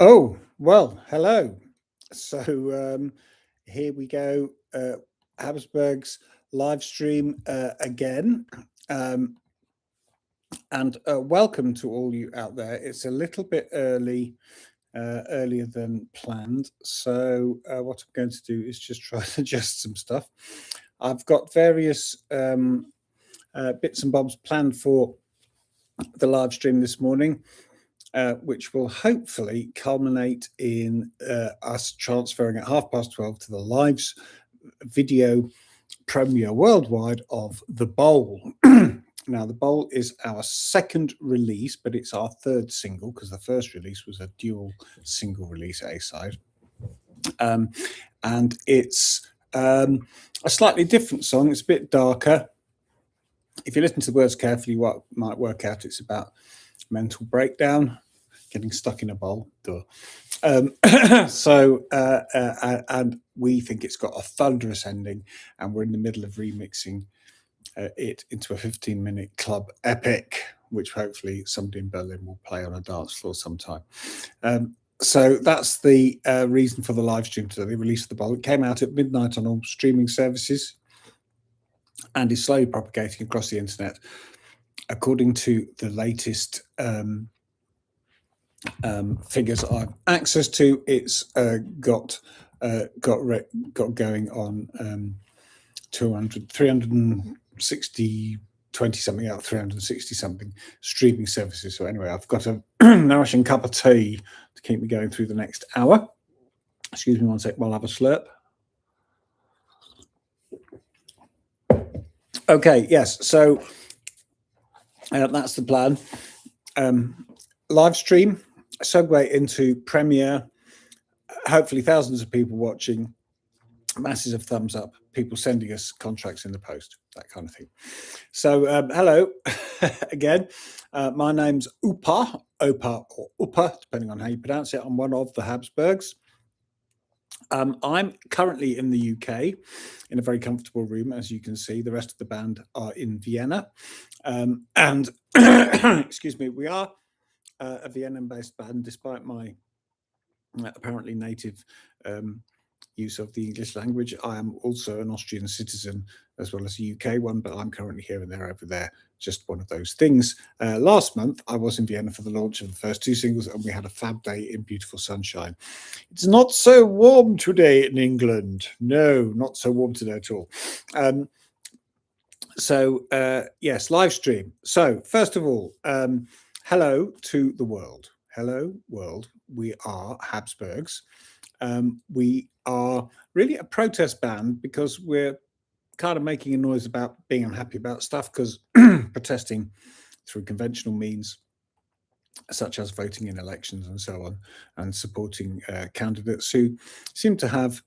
Oh, well, hello. So here we go. habsBurgz live stream again. Um, and welcome to all you out there. It's a little bit earlier than planned. So what I'm going to do is just try to adjust some stuff. I've got various bits and bobs planned for the live stream this morning. Which will hopefully culminate in us transferring at 12:30 to the live video premiere worldwide of The Bowl. Now, The Bowl is our second release, but it's our third single because the first release was a dual single release A-side. And it's a slightly different song. It's a bit darker. If you listen to the words carefully, what might work out it's about mental breakdown, getting stuck in a bowl. And we think it's got a thunderous ending, and we're in the middle of remixing it into a 15-minute club epic, which hopefully somebody in Berlin will play on a dance floor sometime. So that's the reason for the live stream today, the release of The Bowl. It came out at midnight on all streaming services and is slowly propagating across the internet. According to the latest figures I've access to, it's got going on 360 20 something out 360 something streaming services. So anyway, I've got a nourishing cup of tea to keep me going through the next hour. Excuse me one sec while I have a slurp. Okay, yes, so that's the plan. Live stream, segue into premiere, hopefully thousands of people watching, masses of thumbs up, people sending us contracts in the post, that kind of thing. So hello again. My name's Opa or Upa, depending on how you pronounce it. I'm one of the habsBurgz. I'm currently in the UK in a very comfortable room, as you can see. The rest of the band are in Vienna. And excuse me, we are a Vienna-based band, despite my apparently native use of the English language. I am also an Austrian citizen as well as a UK one, but I'm currently here and there over there, just one of those things. Last month, I was in Vienna for the launch of the first two singles, and we had a fab day in beautiful sunshine. It's not so warm today in England. No, not so warm today at all. Yes, live stream. So first of all, hello to the world. Hello, world. We are habsBurgz. We are really a protest band because we're kind of making a noise about being unhappy about stuff, because protesting through conventional means, such as voting in elections and so on, and supporting candidates who seem to have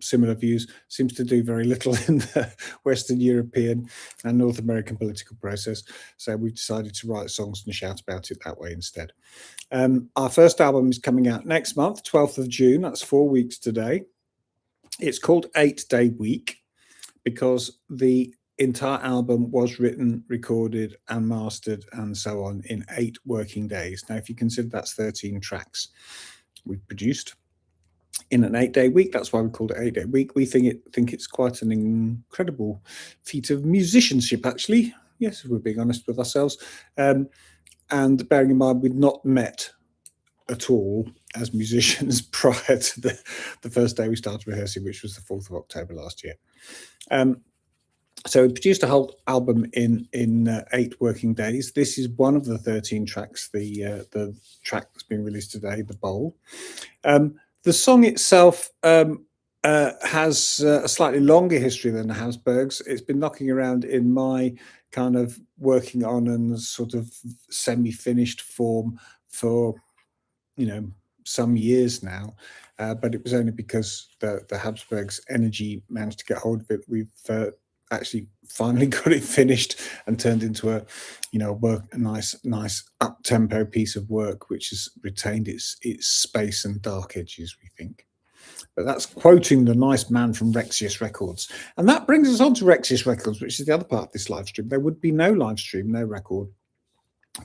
similar views, seems to do very little in the Western European and North American political process. So we've decided to write songs and shout about it that way instead. Our first album is coming out next month, 12th of June. That's 4 weeks today. It's called 8 Day Week because the entire album was written, recorded and mastered and so on in 8 working days. Now, if you consider that's 13 tracks we've produced in an 8-day week, that's why we called it 8-day week. We think it's quite an incredible feat of musicianship, actually. Yes, if we're being honest with ourselves. And bearing in mind, we'd not met at all as musicians prior to the first day we started rehearsing, which was the 4th of October last year. So we produced a whole album in 8 working days. This is one of the 13 tracks, the track that's being released today, The Bowl. The song itself has a slightly longer history than the habsBurgz. It's been knocking around in my kind of working on and sort of semi-finished form for, some years now. But it was only because the habsBurgz energy managed to get hold of it. We've actually finally got it finished and turned into a nice up-tempo piece of work, which has retained its space and dark edges, we think. But that's quoting the nice man from Racous Records. And that brings us on to Racous Records, which is the other part of this live stream. There would be no live stream, no record,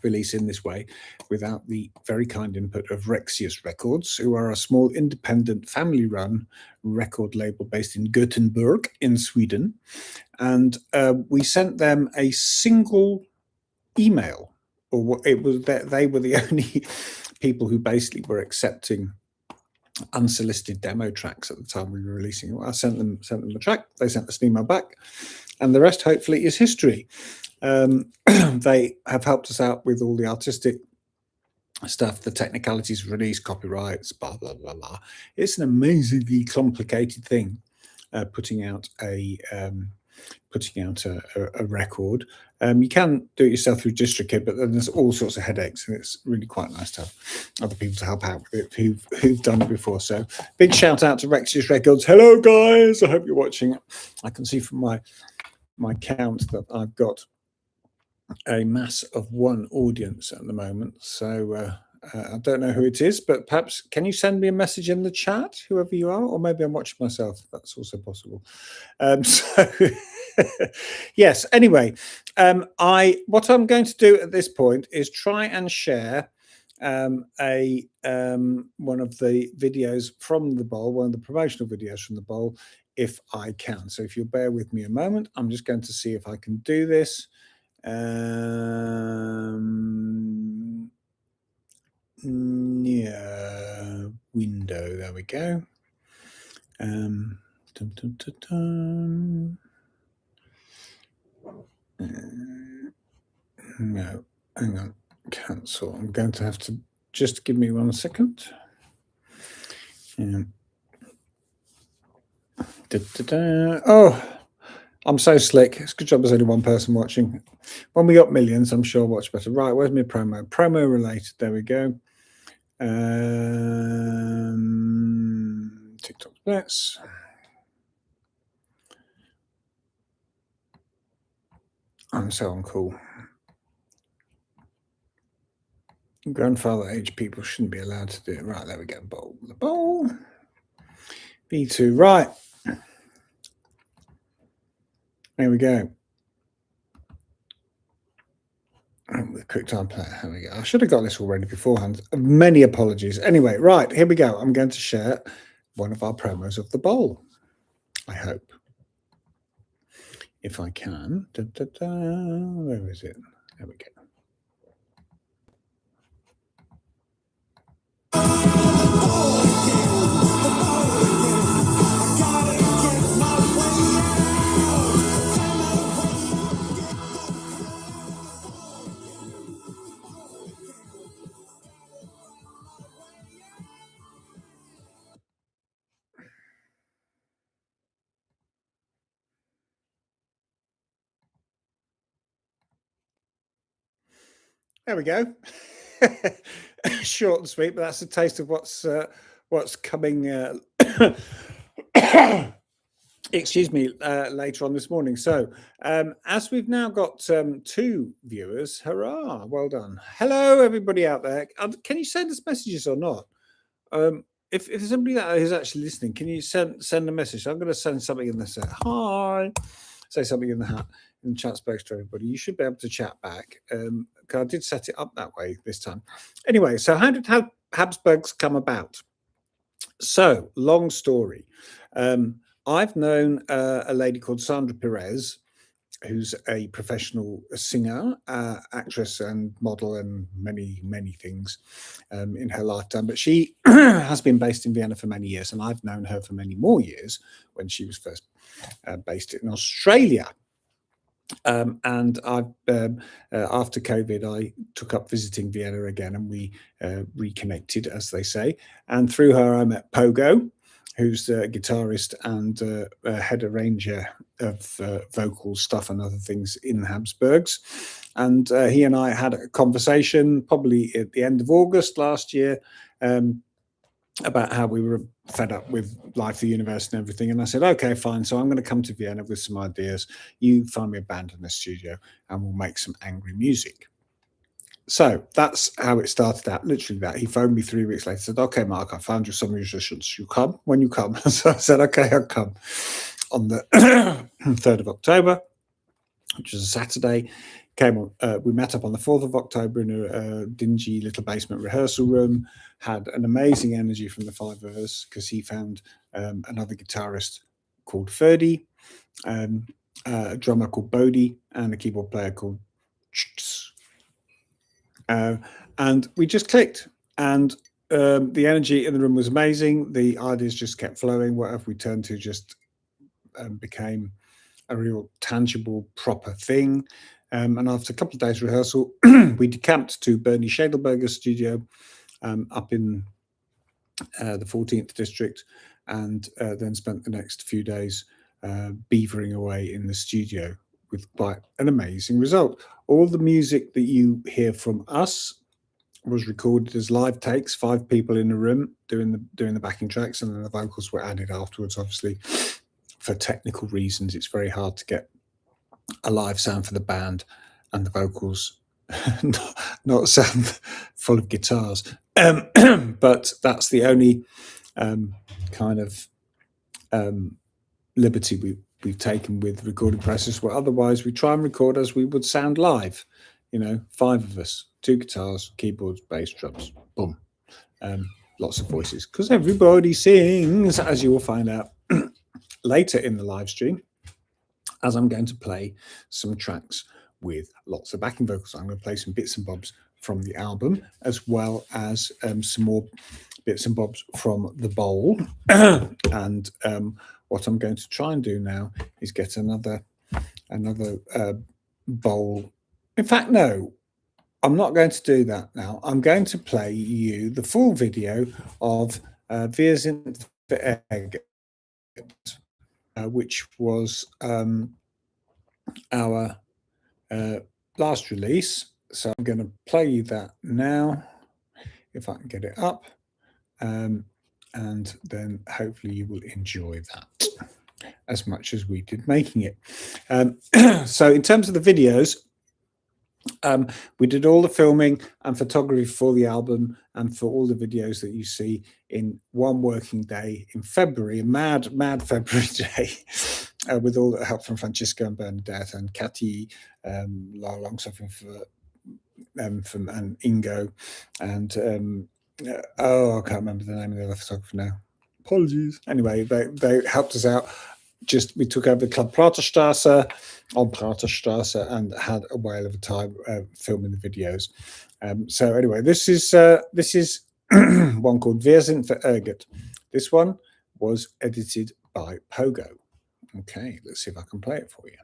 release in this way without the very kind input of Racous Records, who are a small independent family-run record label based in Gothenburg in Sweden. And we sent them a single email, or it was that they were the only people who basically were accepting unsolicited demo tracks at the time we were releasing it. I sent them a track, they sent us an email back, and the rest hopefully is history. They have helped us out with all the artistic stuff, the technicalities, release, copyrights, blah blah blah blah. It's an amazingly complicated thing, putting out a record. You can do it yourself through DistroKid, but then there's all sorts of headaches, and it's really quite nice to have other people to help out with it who've done it before. So big shout out to Racous Records. Hello guys, I hope you're watching. I can see from my count that I've got a mass of one audience at the moment, so I don't know who it is, but perhaps can you send me a message in the chat, whoever you are, or maybe I'm watching myself. That's also possible. So yes, anyway, what I'm going to do at this point is try and share one of the videos from the bowl, one of the promotional videos from the bowl, if I can. So if you'll bear with me a moment, I'm just going to see if I can do this. Yeah, window, there we go. Dum, dum, dum, dum. No, hang on, cancel. I'm going to have to just give me 1 second. Oh, I'm so slick. It's a good job there's only one person watching. When we got millions, I'm sure watch better. Right, where's my promo? Promo related. There we go. TikTok Blitz. I'm so uncool. Grandfather age people shouldn't be allowed to do it. Right, there we go. Bowl. The bowl. V2. Right. There we go. With QuickTime Player. There we go. I should have got this already beforehand. Many apologies. Anyway, right, here we go. I'm going to share one of our promos of the bowl. I hope. If I can. Da, da, da. Where is it? There we go. There we go. Short and sweet, but that's a taste of what's coming. Excuse me, later on this morning. So, as we've now got 2 viewers, hurrah! Well done. Hello, everybody out there. Can you send us messages or not? If there's somebody that is actually listening, can you send a message? I'm going to send something in the set. Hi. Say something in the chat space to everybody. You should be able to chat back. Because I did set it up that way this time. Anyway, so how did habsBurgz come about? So, long story. I've known a lady called Sandra Perez, who's a professional singer, actress and model and many, many things in her lifetime. But she has been based in Vienna for many years, and I've known her for many more years when she was first based in Australia. And I've after COVID, I took up visiting Vienna again, and we reconnected, as they say. And through her, I met Pogo, who's a guitarist and head arranger of vocal stuff and other things in habsBurgz. And he and I had a conversation probably at the end of August last year about how we were fed up with life, the universe and everything. And I said, okay, fine. So I'm going to come to Vienna with some ideas. You find me a band in the studio and we'll make some angry music. So that's how it started out, literally that. He phoned me 3 weeks later, said, okay, Mark, I found you some musicians. You come when you come. So I said, okay, I'll come. On the 3rd of October, which was a Saturday, we met up on the 4th of October in a dingy little basement rehearsal room, had an amazing energy from the 5 of us because he found another guitarist called Ferdy, a drummer called Bodie, and a keyboard player called and we just clicked, and the energy in the room was amazing. The ideas just kept flowing. Whatever we turned to just became a real tangible, proper thing. And after a couple of days rehearsal, we decamped to Bernie Schädelberger's studio up in the 14th district, and then spent the next few days beavering away in the studio with quite an amazing result. All the music that you hear from us was recorded as live takes, 5 people in a room doing the backing tracks, and then the vocals were added afterwards. Obviously, for technical reasons, it's very hard to get a live sound for the band and the vocals not sound full of guitars. But that's the only kind of liberty we've taken with recording process, where otherwise we try and record as we would sound live. 5 of us, 2 guitars, keyboards, bass, drums, boom. Lots of voices, because everybody sings, as you will find out later in the live stream, as I'm going to play some tracks with lots of backing vocals. I'm going to play some bits and bobs from the album, as well as some more bits and bobs from the bowl. And what I'm going to try and do now is get another bowl. In fact, no, I'm not going to do that now. I'm going to play you the full video of Wir sind verärgert, which was our last release. So I'm going to play you that now, if I can get it up, and then hopefully you will enjoy that as much as we did making it. So in terms of the videos, we did all the filming and photography for the album and for all the videos that you see in one working day in February, a mad February day, with all the help from Francisco and Bernadette and Cathy, long-suffering from and Ingo, and I can't remember the name of the other photographer now. Apologies. Anyway, they helped us out. We took over the Club Praterstrasse on Praterstrasse and had a whale of a time filming the videos. So anyway, this is one called Wir sind verärgert. This one was edited by Pogo. Okay, let's see if I can play it for you.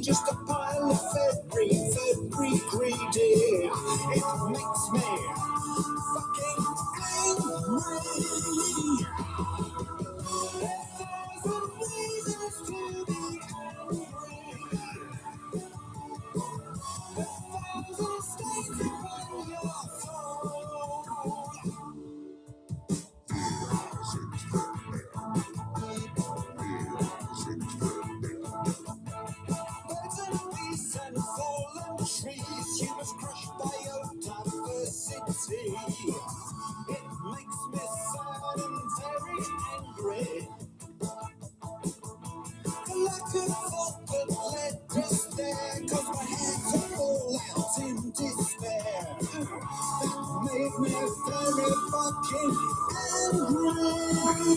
Just a pile of February greedy. It makes me fucking angry. There's reasons to be angry. There's stains upon your phone. Trees, she was crushed by your diversity. It makes me sad and very angry. The lack of thought that led us in despair. That made me very fucking angry.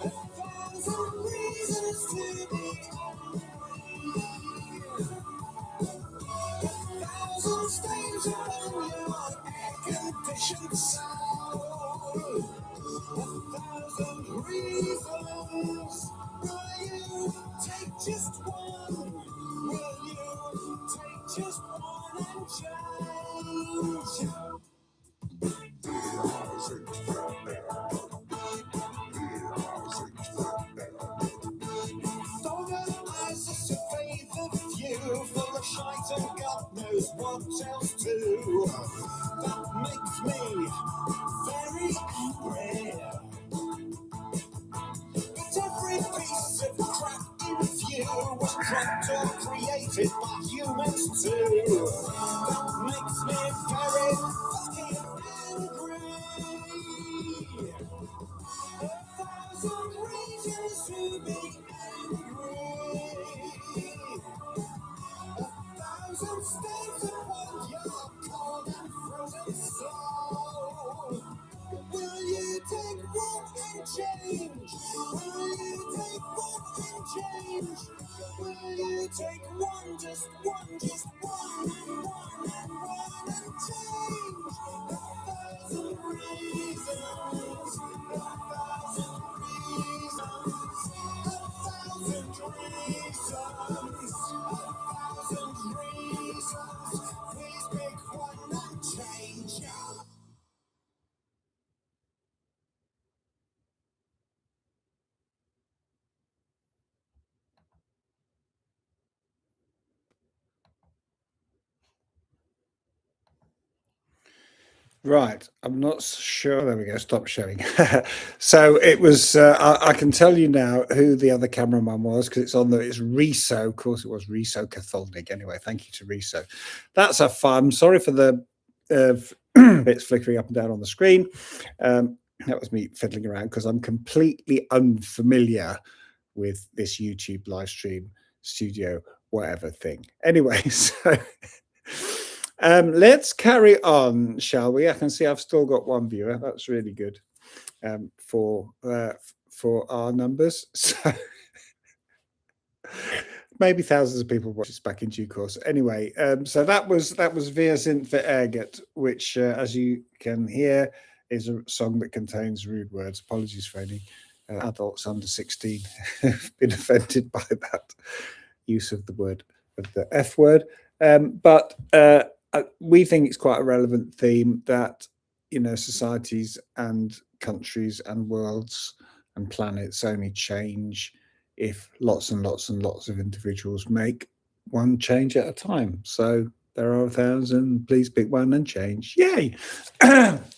A thousand reasons to be angry. A thousand stains upon your air-conditioned soul. A thousand reasons. Will you take just one? Will you take just one and change? Dogger eyes survey the view, full of shite and God knows what else too. That makes me very angry. But every piece of crap in view was cracked or created by humans too. That makes me very fucking angry. A thousand reasons to be angry. A thousand stains upon your cold and frozen soul. Will you take one and change? Will you take one and change? Will you take one, just one and change? A thousand reasons, a thousand reasons, a thousand reasons. Please pick one and change. Right, I'm not sure. There we go. Stop sharing. So it was. I can tell you now who the other cameraman was because it's on the. It's Riso. Of course, it was Riso Catholnik. Anyway, thank you to Riso. That's a fun. Sorry for the bits flickering up and down on the screen. That was me fiddling around because I'm completely unfamiliar with this YouTube live stream studio whatever thing. Anyway, so. Let's carry on, shall we? I can see I've still got one viewer. That's really good for our numbers. So maybe thousands of people watch this back in due course. Anyway, so that was Wir sind verärgert, which, as you can hear, is a song that contains rude words. Apologies for any adults under 16 who've been offended by that use of the word of the F word. But we think it's quite a relevant theme that, you know, societies and countries and worlds and planets only change if lots and lots and lots of individuals make one change at a time. So there are 1,000, please pick one and change. Yay.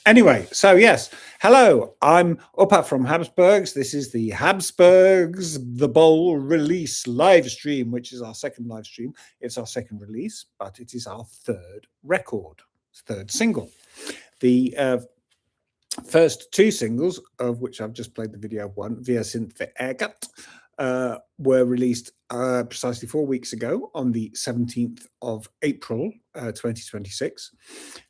Anyway, so yes, hello, I'm Opa from habsBurgz. This is the habsBurgz The Bowl release live stream, which is our second live stream. It's our second release, but it is our third record, third single. The first two singles, of which I've just played the video of one, Wir sind verärgert, were released precisely 4 weeks ago on the 17th of April, 2026,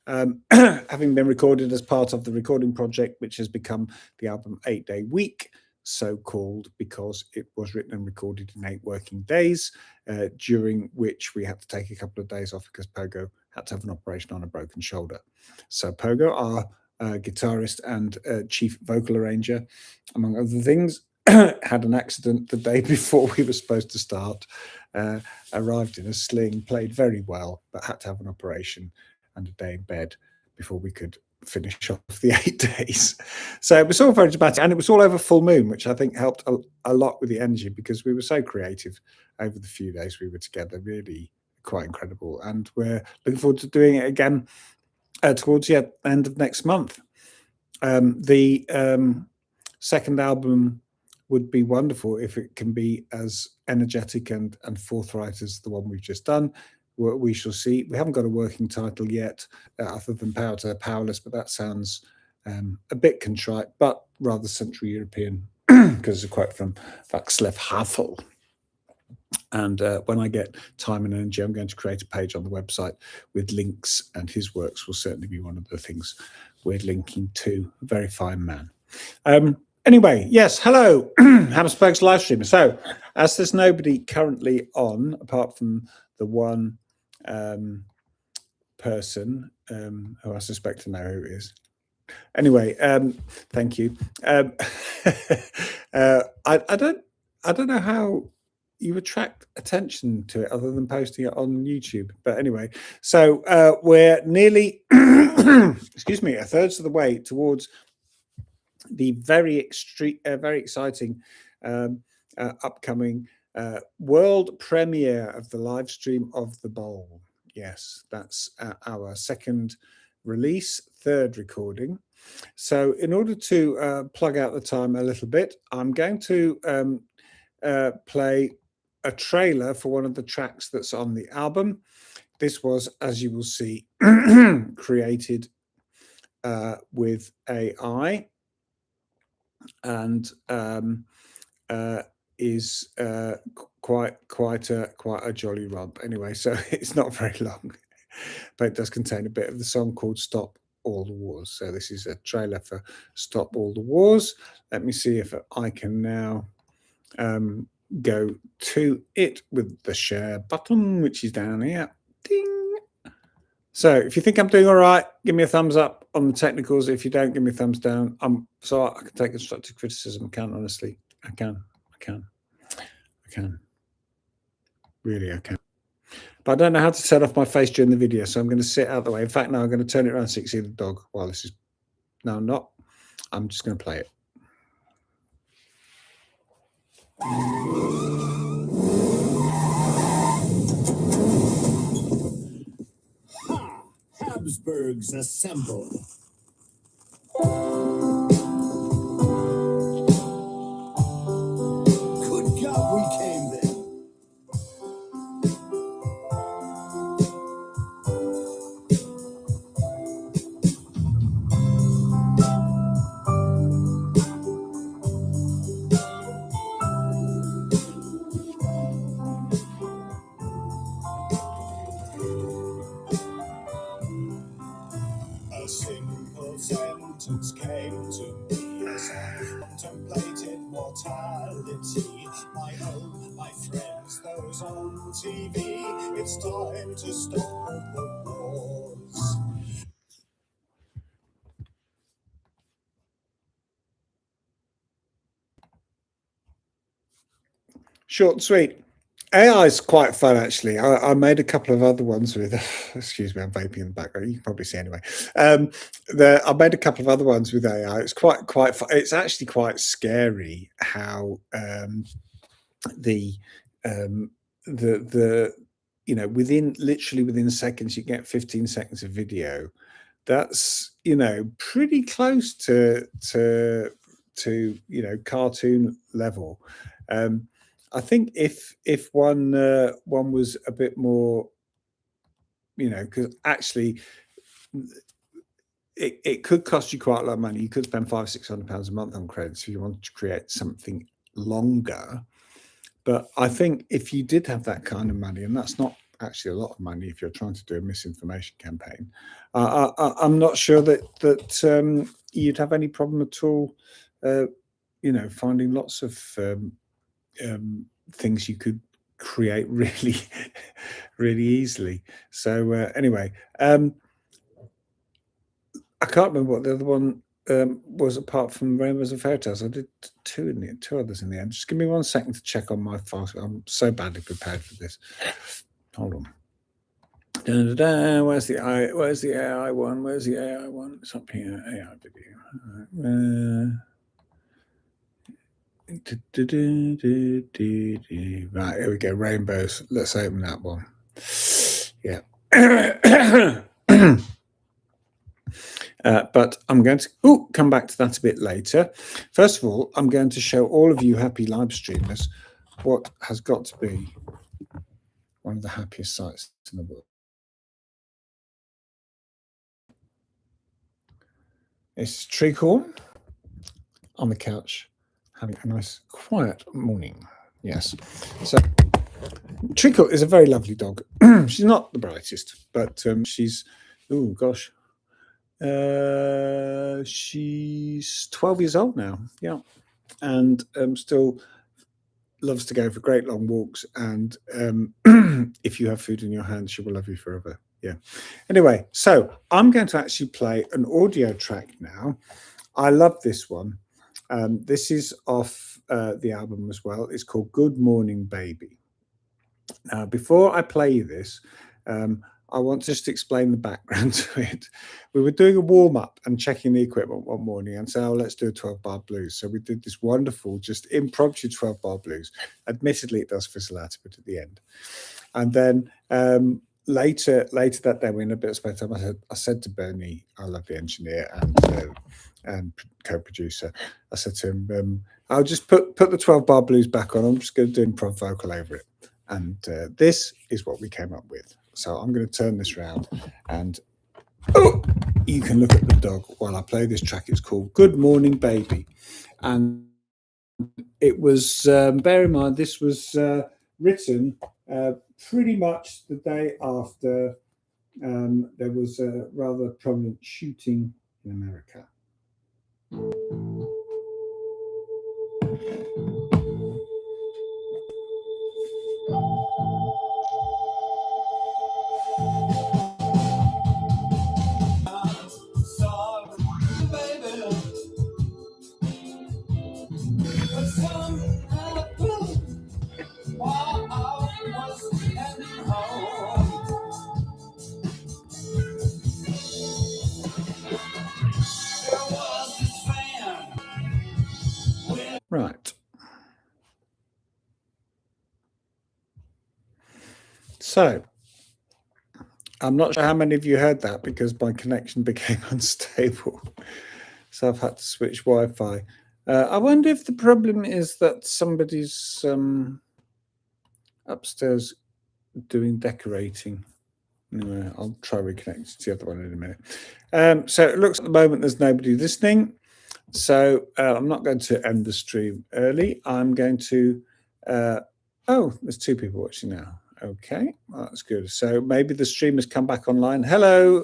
having been recorded as part of the recording project, which has become the album 8 Day Week, so called because it was written and recorded in 8 working days, during which we had to take a couple of days off because Pogo had to have an operation on a broken shoulder. So Pogo, our guitarist and chief vocal arranger, among other things, had an accident the day before we were supposed to start, arrived in a sling, played very well, but had to have an operation and a day in bed before we could finish off the 8 days. So it was all very dramatic, and it was all over full moon, which I think helped a lot with the energy because we were so creative over the few days we were together. Really quite incredible, and we're looking forward to doing it again towards the end of next month. The second album would be wonderful if it can be as energetic and forthright as the one we've just done. We shall see. We haven't got a working title yet, other than Power to Powerless, but that sounds a bit contrite, but rather Central European, because it's a quote from Václav Havel. And when I get time and energy, I'm going to create a page on the website with links, and his works will certainly be one of the things we're linking to. A very fine man. Anyway, yes, hello, habsBurgz live streamer. So, as there's nobody currently on, apart from the one person who I suspect to know who it is. Anyway, thank you. I don't know how you attract attention to it other than posting it on YouTube. But anyway, so we're nearly, excuse me, a third of the way towards the very exciting upcoming world premiere of the live stream of the bowl. Yes, that's our second release, third recording. So in order to plug out the time a little bit, I'm going to play a trailer for one of the tracks that's on the album. This was, as you will see, created with AI, and is quite a jolly romp. Anyway, so it's not very long, but it does contain a bit of the song called "Stop All the Wars." So this is a trailer for "Stop All the Wars." Let me see if I can now go to it with the share button, which is down here. Ding. So if you think I'm doing all right, give me a thumbs up on the technicals. If you don't, give me a thumbs down. I'm sorry, I can take constructive criticism. I can, honestly. I can. Really, I can. But I don't know how to set off my face during the video, so I'm going to sit out the way. In fact, now I'm going to turn it around so you can see the dog while this is... No, I'm not. I'm just going to play it. habsBurgz assemble. Good God, we came there. A simple sentence came to me as I contemplated mortality. My home, my friends, those on TV. It's time to stop the wars. Short and sweet. AI is quite fun, actually. I made a couple of other ones with, excuse me, I'm vaping in the background. You can probably see anyway. I made a couple of other ones with AI. It's quite fun. It's actually quite scary how the you know, within seconds you get 15 seconds of video. That's, you know, pretty close to you know, cartoon level. I think if one was a bit more, you know, because actually it could cost you quite a lot of money. You could spend £500-600 a month on credits if you wanted to create something longer. But I think if you did have that kind of money, and that's not actually a lot of money if you're trying to do a misinformation campaign, I'm not sure that you'd have any problem at all, you know, finding lots of things you could create really really easily. So anyway, I can't remember what the other one was apart from Rainbows and Fairy Tales. I did two others in the end. Just give me 1 second to check on my files. I'm so badly prepared for this. Hold on. Where's the AI one? Where's the AI one? It's up here. AI video. Right, here we go. Rainbows. Let's open that one. Yeah. But I'm going to come back to that a bit later. First of all, I'm going to show all of you happy live streamers what has got to be one of the happiest sites in the world. It's Treacle on the couch having a nice quiet morning. Yes. So Trickle is a very lovely dog. She's not the brightest, but she's, oh gosh, she's 12 years old now. Yeah. And still loves to go for great long walks. And if you have food in your hand, she will love you forever. Yeah. Anyway, so I'm going to actually play an audio track now. I love this one. This is off the album as well. It's called Good Morning Baby. Now, before I play you this, I want to just explain the background to it. We were doing a warm-up and checking the equipment one morning and said, oh, let's do a 12-bar blues. So we did this wonderful, just impromptu 12-bar blues. Admittedly, it does fizzle out a bit at the end. And then later that day, in a bit of spare time, I said to Bernie, our lovely engineer and co-producer, I said to him, I'll just put the 12-bar blues back on. I'm just going to do improv vocal over it. And this is what we came up with. So I'm going to turn this around and you can look at the dog while I play this track. It's called Good Morning Baby. And it was, bear in mind, this was written pretty much the day after there was a rather prominent shooting in America. Right. So I'm not sure how many of you heard that because my connection became unstable. So I've had to switch Wi-Fi. I wonder if the problem is that somebody's upstairs doing decorating. Anyway, I'll try reconnecting to the other one in a minute. So it looks at the moment there's nobody listening. So I'm not going to end the stream early. I'm going to, oh, there's 2 people watching now. Okay, well, that's good. So maybe the stream has come back online. Hello.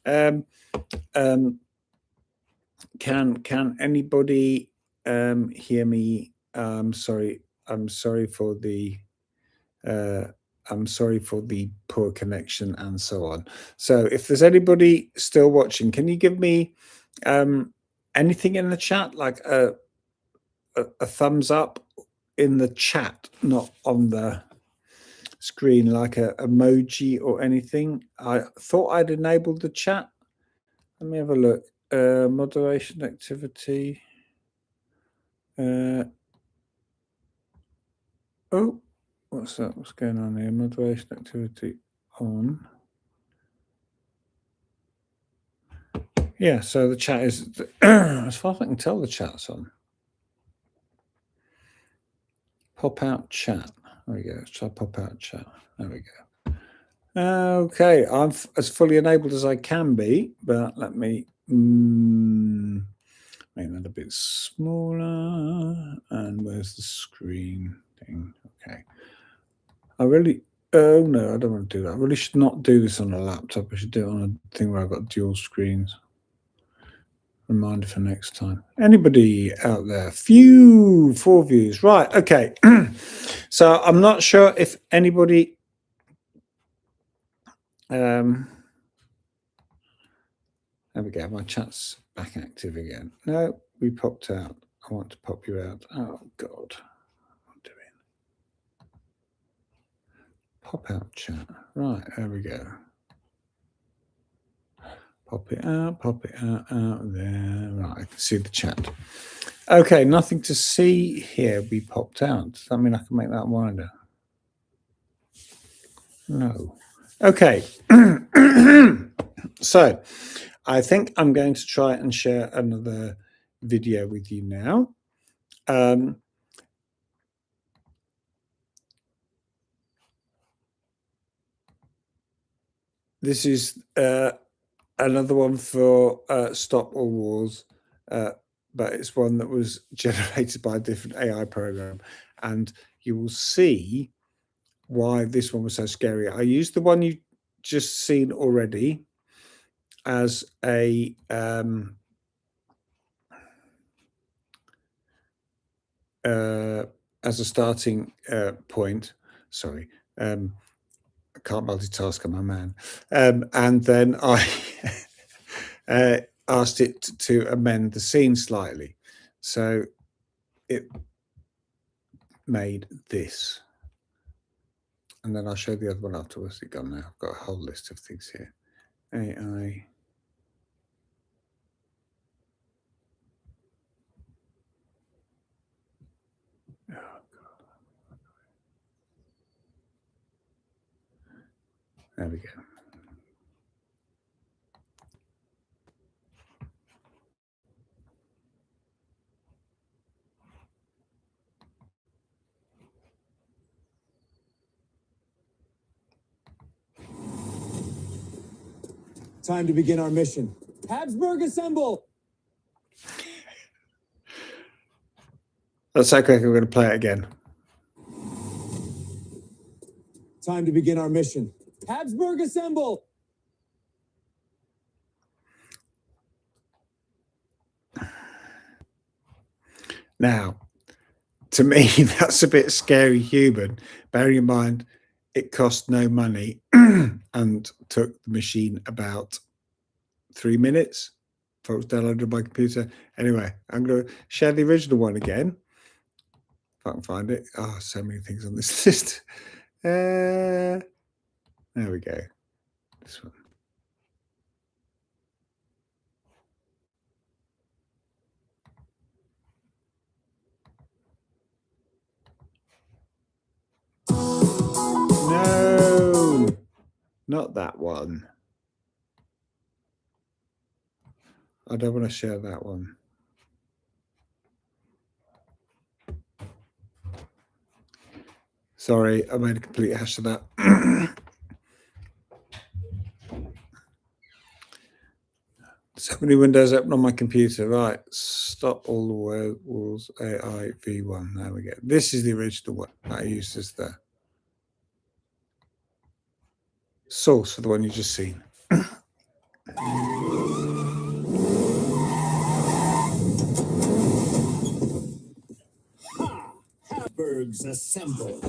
Can anybody hear me? Sorry. I'm sorry for the poor connection and so on. So if there's anybody still watching, can you give me anything in the chat, like a thumbs up in the chat, not on the screen, like a emoji or anything? I thought I'd enabled the chat. Let me have a look. Moderation activity. Oh, what's that? What's going on here? Moderation activity on. Yeah, so the chat is, as far as I can tell, the chat's on. Pop out chat. There we go. Let's try pop out chat. There we go. Okay, I'm as fully enabled as I can be, but let me make that a bit smaller. And where's the screen thing? Okay. Oh no, I don't want to do that. I really should not do this on a laptop. I should do it on a thing where I've got dual screens. Reminder for next time. Anybody out there? 4 views. Right, okay. So I'm not sure if anybody there we go. My chat's back active again. No, we popped out. I want to pop you out. Oh God. What am I doing? Pop out chat. Right, there we go. Pop it out there. Right, I can see the chat. Okay, nothing to see here. We popped out. Does that mean I can make that wider? No. Okay. So I think I'm going to try and share another video with you now. This is another one for Stop All Wars, but it's one that was generated by a different AI program. And you will see why this one was so scary. I used the one you just seen already as a starting point. Sorry, I can't multitask. I'm a man. And then I asked it to amend the scene slightly, so it made this. And then I'll show the other one afterwards. It's gone now. I've got a whole list of things here. AI. Oh, God. There we go. Time to begin our mission. habsBurgz assemble! That's okay. We're going to play it again. Time to begin our mission. habsBurgz assemble! Now, to me, that's a bit scary human, bearing in mind it cost no money and took the machine about 3 minutes before it was downloaded on my computer. Anyway, I'm going to share the original one again. If I can find it. Oh, so many things on this list. There we go. This one. No, not that one. I don't want to share that one. Sorry, I made a complete hash of that. So many windows open on my computer. Right, stop all the walls. AI V1. There we go. This is the original one that I used as the source for the one you just seen. habsBurgz assemble!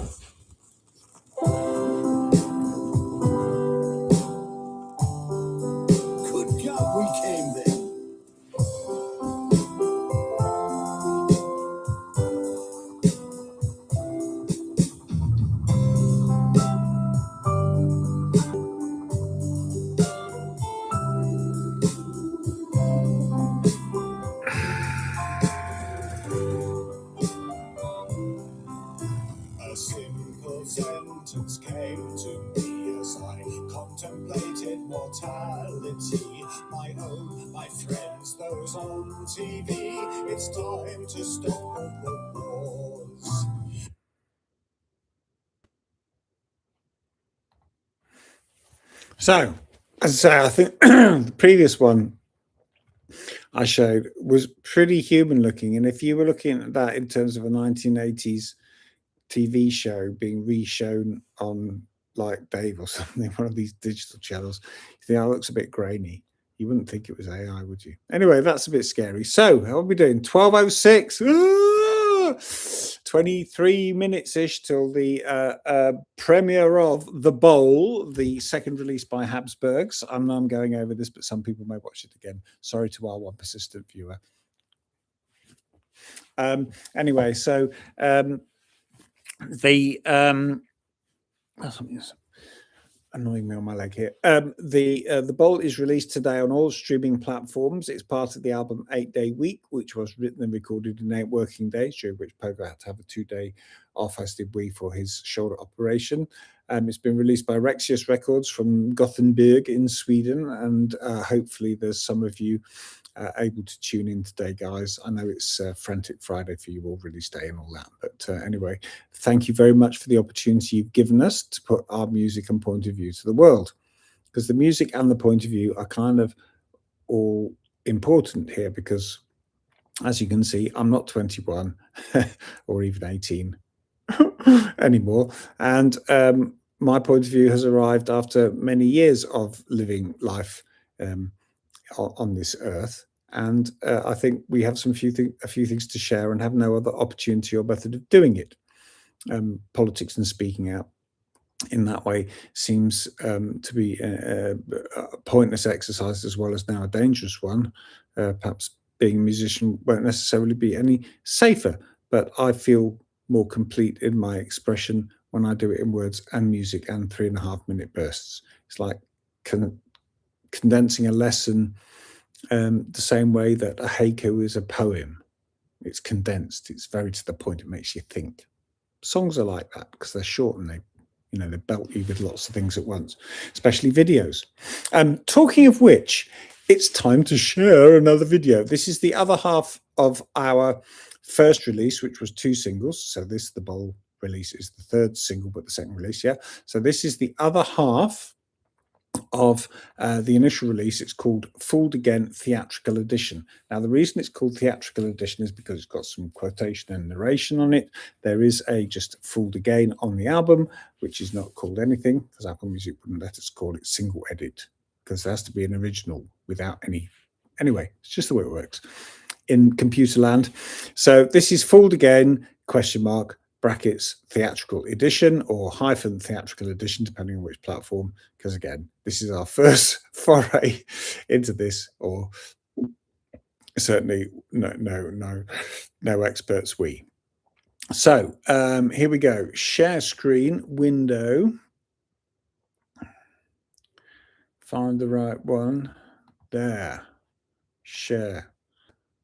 Good God, we came there. A simple sentence came to me as I contemplated mortality. My own, my friends, those on TV. It's time to stop the wars. So, as I say, I think the previous one I showed was pretty human looking. And if you were looking at that in terms of a 1980s TV show being re-shown on like Dave or something, one of these digital channels, you think, oh, it looks a bit grainy. You wouldn't think it was AI, would you? Anyway, that's a bit scary. So, how are we doing? 12:06. 23 minutes-ish till the premiere of The Bowl, the second release by habsBurgz. I'm going over this, but some people may watch it again. Sorry to our one persistent viewer. Anyway, so something's annoying me on my leg here. The Bowl is released today on all streaming platforms. It's part of the album 8 Day Week, which was written and recorded in 8 working days, during which Pogo had to have a 2-day off, as did we, for his shoulder operation. It's been released by Racous Records from Gothenburg in Sweden, and hopefully there's some of you able to tune in today, guys. I know it's Frantic Friday for you all, release day and all that, but anyway, thank you very much for the opportunity you've given us to put our music and point of view to the world, because the music and the point of view are kind of all important here, because as you can see, I'm not 21 or even 18. anymore. And my point of view has arrived after many years of living life on this earth. And I think we have a few things to share and have no other opportunity or method of doing it. Politics and speaking out in that way seems to be a pointless exercise as well as now a dangerous one. Perhaps being a musician won't necessarily be any safer, but I feel more complete in my expression when I do it in words and music and 3.5-minute bursts. It's like condensing a lesson the same way that a haiku is a poem. It's condensed, it's very to the point, it makes you think. Songs are like that because they're short and they belt you with lots of things at once, especially videos. Talking of which, it's time to share another video. This is the other half of our first release, which was 2 singles. So this, the Bowl release, is the 3rd single, but the 2nd release, yeah. So this is the other half of the initial release. It's called Fooled Again Theatrical Edition. Now, the reason it's called Theatrical Edition is because it's got some quotation and narration on it. There is a just Fooled Again on the album, which is not called anything, because Apple Music wouldn't let us call it single edit, because there has to be an original without any. Anyway, it's just the way it works in computer land. So this is Fooled Again, ? Brackets theatrical edition or hyphen theatrical edition, depending on which platform, because again, this is our first foray into this, or certainly no experts So here we go. Share screen window. Find the right one. There. Share.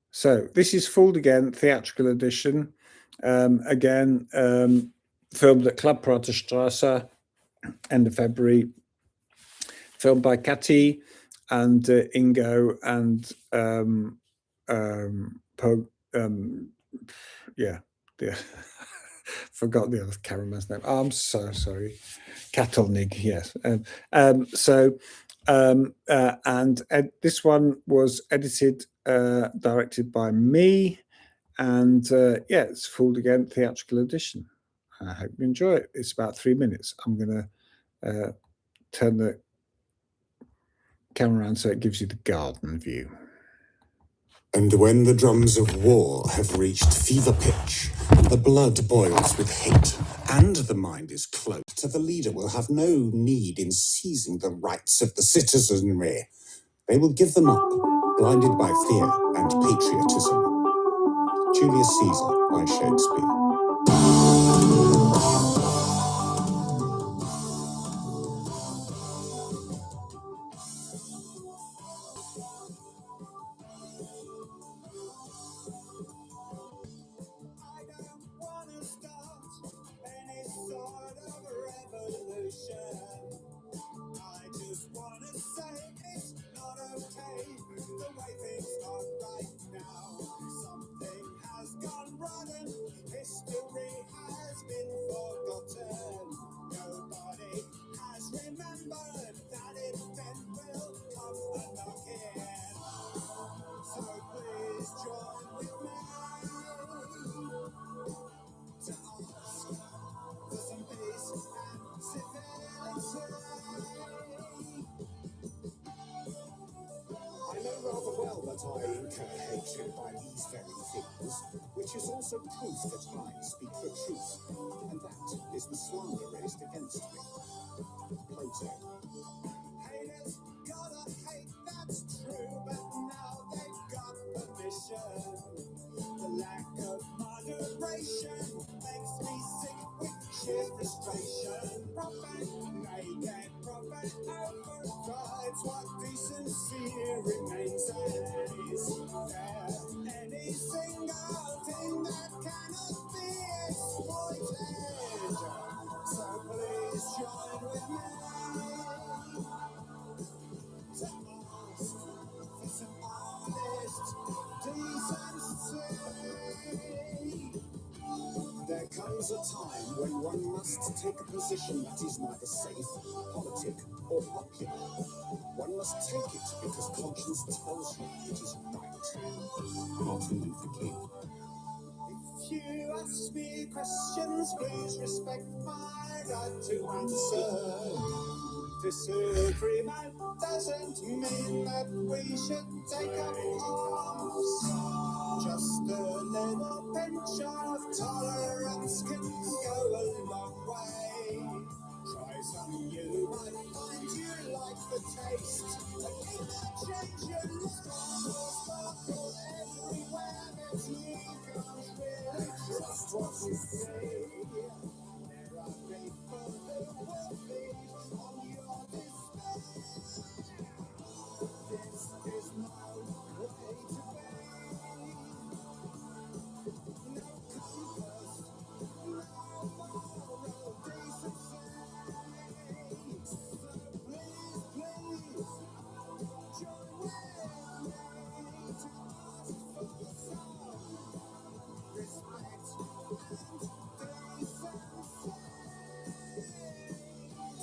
So this is Fooled Again theatrical edition. Again, filmed at Club Praterstrasse, end of February. Filmed by Kati and Ingo and forgot the other cameraman's name. Oh, I'm so sorry. Katalnig, yes. And this one was edited, directed by me. And yeah, it's Fooled Again theatrical edition. I hope you enjoy it. It's about 3 minutes. I'm going to turn the camera around so it gives you the garden view. And when the drums of war have reached fever pitch, and the blood boils with hate, and the mind is cloaked, the leader will have no need in seizing the rights of the citizenry. They will give them up, blinded by fear and patriotism. Julius Caesar by Shakespeare. I incur hatred by these very things, which is also proof that I speak the truth, and that is the slander raised against me. Plato. Haters gotta hate, that's true, but now they've got permission. The lack of moderation makes me sick with sheer frustration. Profit, naked profit overrides what decency remains as. There any single thing that cannot be exploited. So please join with me to ask for some honest decency. There comes a time when one must take a position that is neither safe, politic, or popular. One must take it because conscience tells you it is right. Martin Luther King. If you ask me questions, please respect my right to answer. Disagreement doesn't mean that we should take up arms. Just a little pinch of tolerance can go a long way. Try some you might find you like the taste. It can change your life. Everywhere that you can't really trust what you say. There are people who will feed on your despair. This is no way to be. No compass, no moral decency. So please, please, join with me to ask for some respect and decency.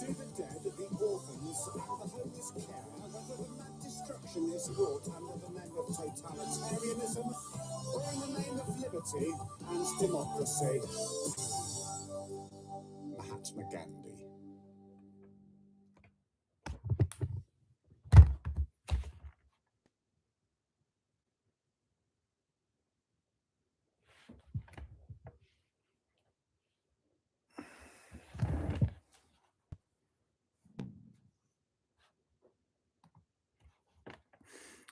To the dead, the orphans, and the homeless care, whether the mad destruction is wrought under the name of totalitarianism or in the name of liberty and democracy. Mahatma Gandhi.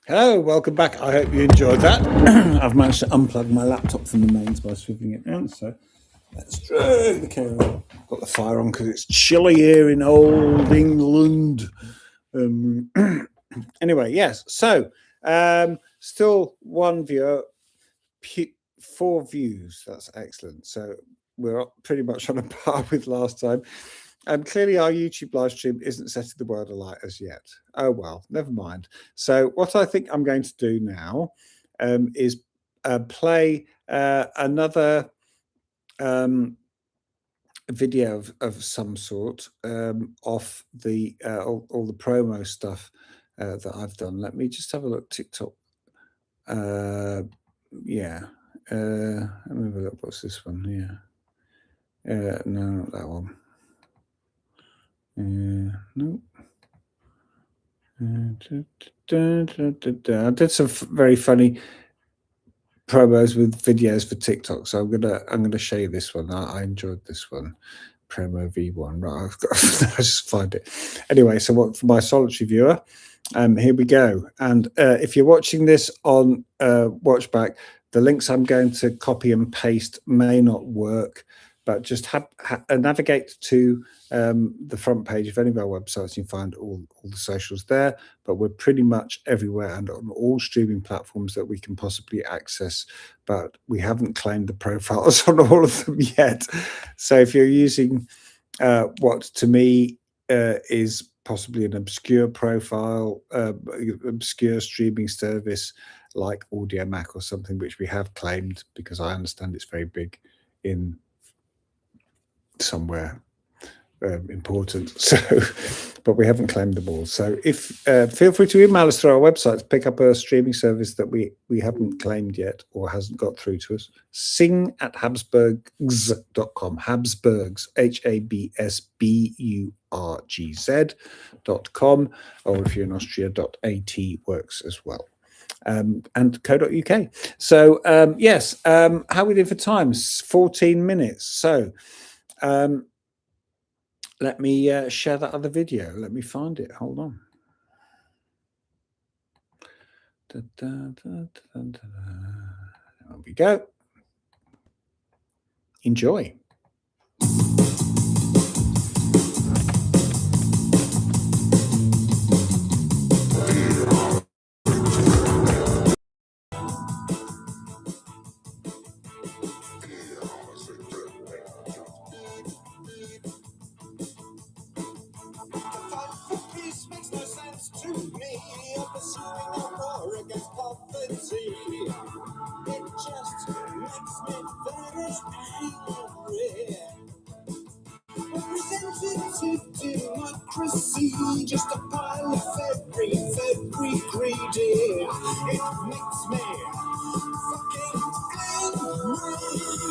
Hello, welcome back. I hope you enjoyed that. I've managed to unplug my laptop from the mains by swiveling it around, so let's drag the camera. Got the fire on because it's chilly here in old England. Anyway, yes, so still one viewer, 4 views. That's excellent. So we're pretty much on a par with last time. Clearly our YouTube live stream isn't setting the world alight as yet. Oh well, never mind. So what I think I'm going to do now is play another video of some sort off the all the promo stuff that I've done. Let me just have a look. TikTok. Yeah. Let me have a look. What's this one? Yeah. No, not that one. Nope. I did some very funny promos with videos for TikTok, so I'm gonna show you this one. I enjoyed this one, promo V1. Right, I just find it anyway. So what for my solitary viewer? Here we go. And if you're watching this on Watchback, the links I'm going to copy and paste may not work, but just navigate to the front page of any of our websites. You find all the socials there, but we're pretty much everywhere and on all streaming platforms that we can possibly access, but we haven't claimed the profiles on all of them yet. So if you're using what to me is possibly an obscure profile, obscure streaming service like Audio Mac or something, which we have claimed because I understand it's very big in somewhere important, so but we haven't claimed them all. So if feel free to email us through our website to pick up a streaming service that we haven't claimed yet or hasn't got through to us. sing@habsburgz.com, habsBurgz, habsburgz.com, or if you're in Austria, .at works as well. And co.uk. So yes, how we did for times, 14 minutes. So let me share that other video. Let me find it. Hold on. There we go. Enjoy. Democracy, just a pile of very greedy. It makes me fucking angry.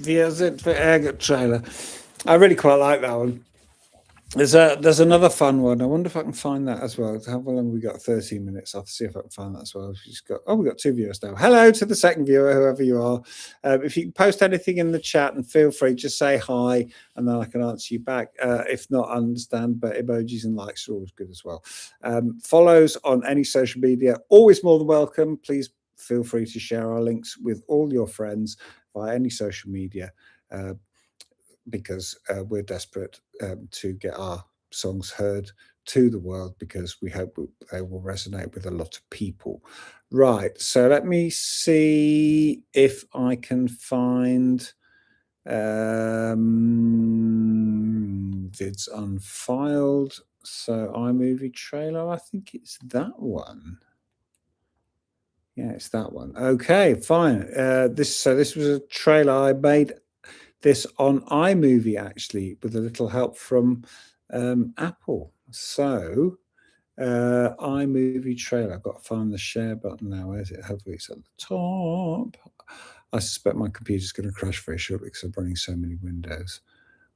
Visit for Ergot trailer. I really quite like that one. There's another fun one. I wonder if I can find that as well. How long have we got? 13 minutes. I'll have to see if I can find that as well. We've got 2 viewers now. Hello to the second viewer, whoever you are. If you can post anything in the chat, and feel free, just say hi, and then I can answer you back. If not, I understand, but emojis and likes are always good as well. Follows on any social media, always more than welcome. Please feel free to share our links with all your friends via any social media. Because we're desperate to get our songs heard to the world, because we hope they will resonate with a lot of people. Right, so let me see if I can find vids unfiled. So iMovie trailer, I think it's that one. Yeah, it's that one. Okay, fine. This was a trailer I made. This on iMovie, actually, with a little help from Apple. So iMovie trailer. I've got to find the share button now. Where's it? Hopefully it's at the top. I suspect my computer's going to crash very shortly because I'm running so many windows.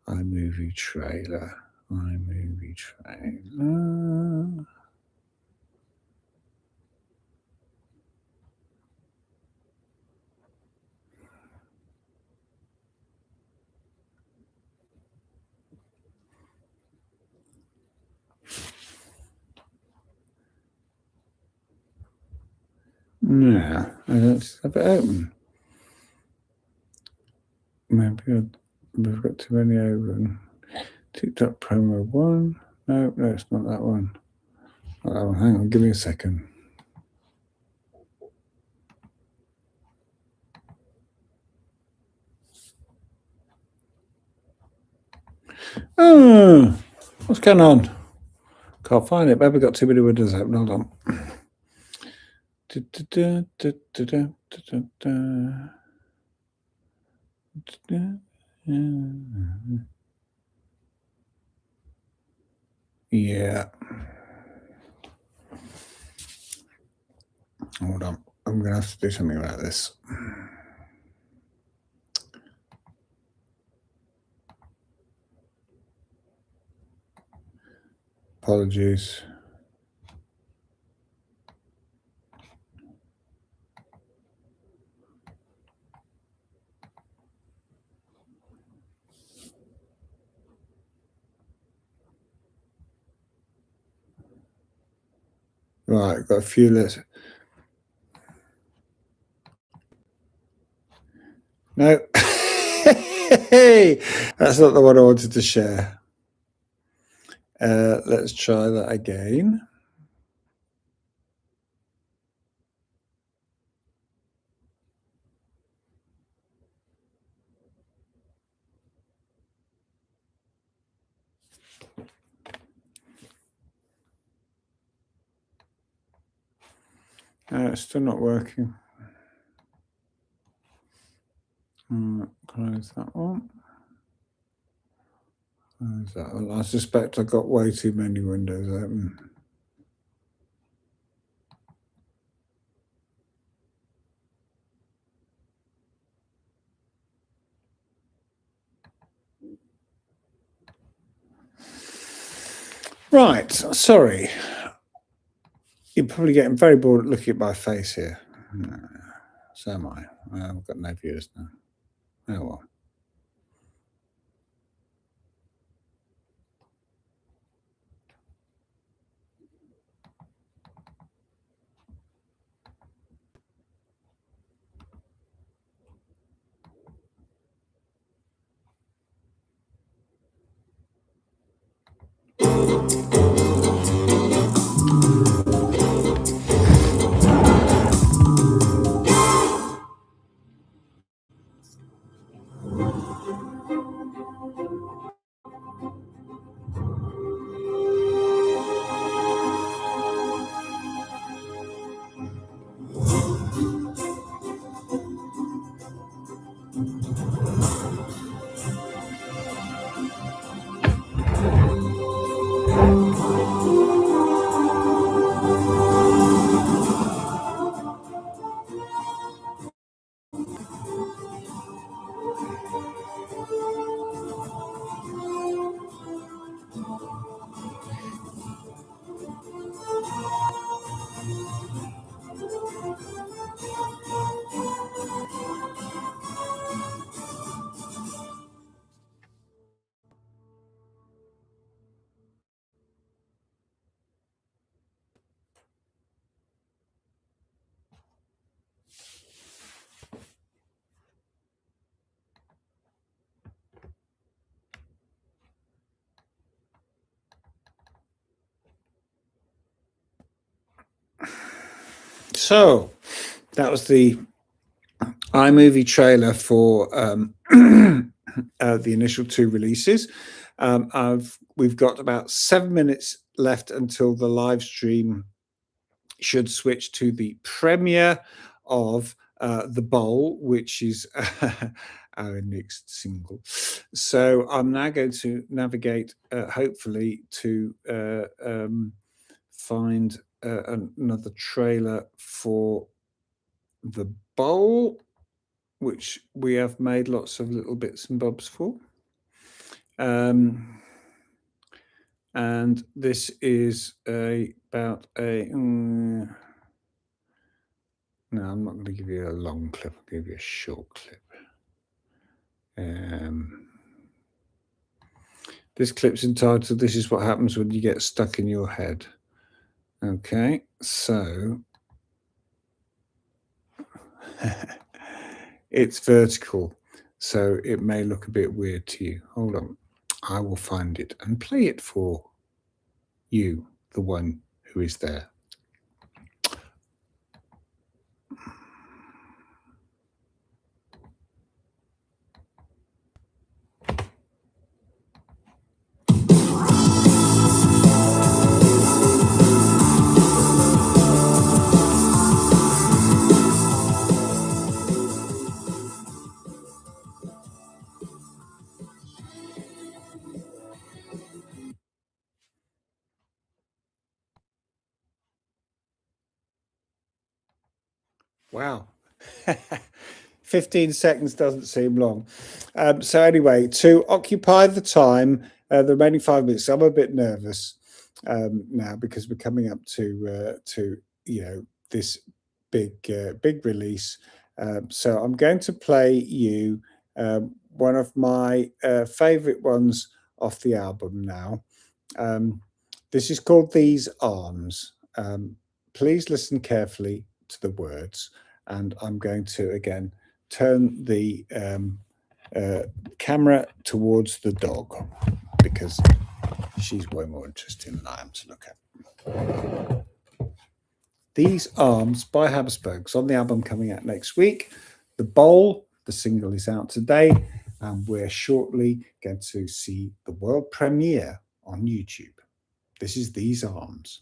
iMovie trailer. iMovie trailer. No, I don't have it open. Maybe we've got too many open. TikTok promo 1. No, it's not that one. Not that one. Hang on, give me a second. Oh, what's going on? Can't find it. Maybe I've got too many windows open. Hold on. Yeah. Hold on. I'm going to have to do something about this. Apologies. Right, got a few lists. No. Hey, that's not the one I wanted to share. Let's try that again. It's still not working. Close that one. Close that one. I suspect I got way too many windows open. Right, sorry. You're probably getting very bored looking at my face here. So am I. I've got no viewers now. Oh well. So that was the iMovie trailer for the initial 2 releases. We've got about 7 minutes left until the live stream should switch to the premiere of The Bowl, which is our next single. So I'm now going to navigate, hopefully, to find another trailer for The Bowl, which we have made lots of little bits and bobs for. And this is about a... no, I'm not going to give you a long clip. I'll give you a short clip. This clip's entitled, "This is what happens when you get stuck in your head." Okay, so it's vertical, so it may look a bit weird to you. Hold on. I will find it and play it for you, the one who is there. Wow. 15 seconds doesn't seem long. So anyway, to occupy the time, the remaining 5 minutes, I'm a bit nervous now because we're coming up to this big release. So I'm going to play you one of my favorite ones off the album now. This is called These Arms. Please listen carefully to the words, and I'm going to again turn the camera towards the dog because she's way more interesting than I am to look at. These Arms by habsBurgz on the album coming out next week. The Bowl, the single, is out today, and we're shortly going to see the world premiere on YouTube. This is These Arms.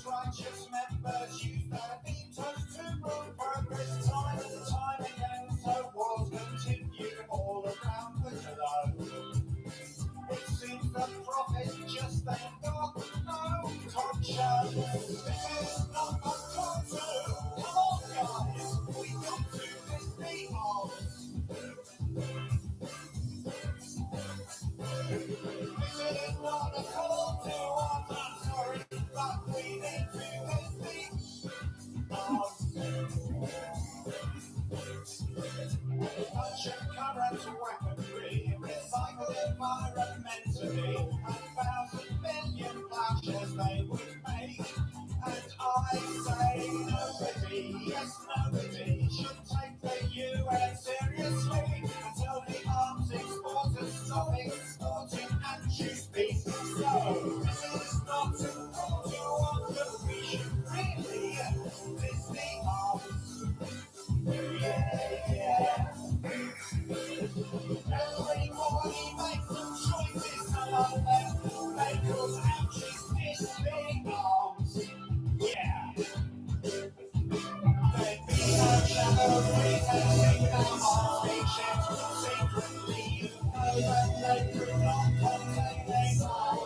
Righteous members use their vetoes to rule progress time and time again, so wars continue all around the globe. It seems the prophets just ain't got no conscience. This is not a cartoon. Come on, guys, we got to this the arms. This is not a call to arms, I'm sorry, but we need to this the arms. Ancient current weaponry, recycled environmentally, 1,000 million flashes they would make. And I say nobody, yes nobody, should take the UN seriously until the arms exporters stop exporting and choose peace. So this is not a call to arms, but we should really this the arms. Yeah. Everybody makes some choices along them. They cause ouchies, this big arms. Yeah. There'd be no shadow pretending that our nations secretly you know that they could not contain their soul.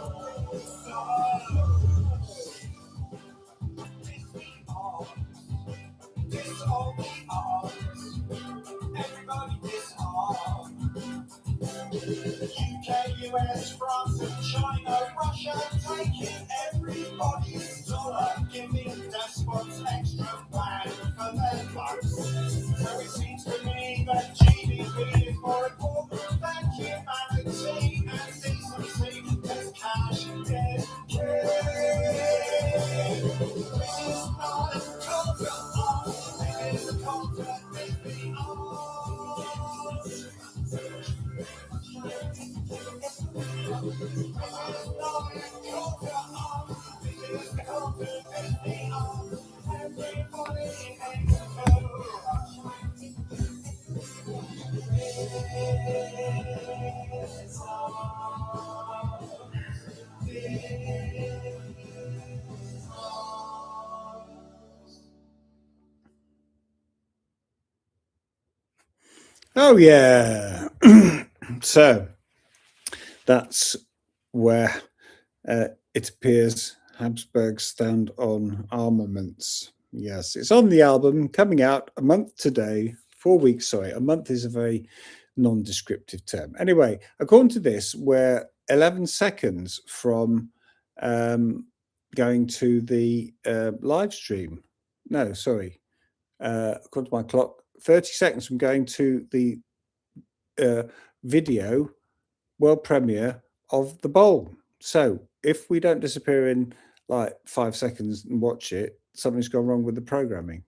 This the arms. This all the arms. Everybody disarm. UK, US, France and China, Russia taking everybody's dollar, giving despots extra plan for their bucks. So it seems to me that GDP is more important than humanity and decency, because cash is king. Oh yeah. So that's where it appears habsBurgz stand on armaments. Yes, it's on the album coming out a month today, 4 weeks. Sorry, a month is a very non-descriptive term. Anyway, according to this, we're 11 seconds from going to the live stream. No, sorry. According to my clock, 30 seconds from going to the video world premiere of the bowl. So if we don't disappear in like 5 seconds and watch it, something's gone wrong with the programming.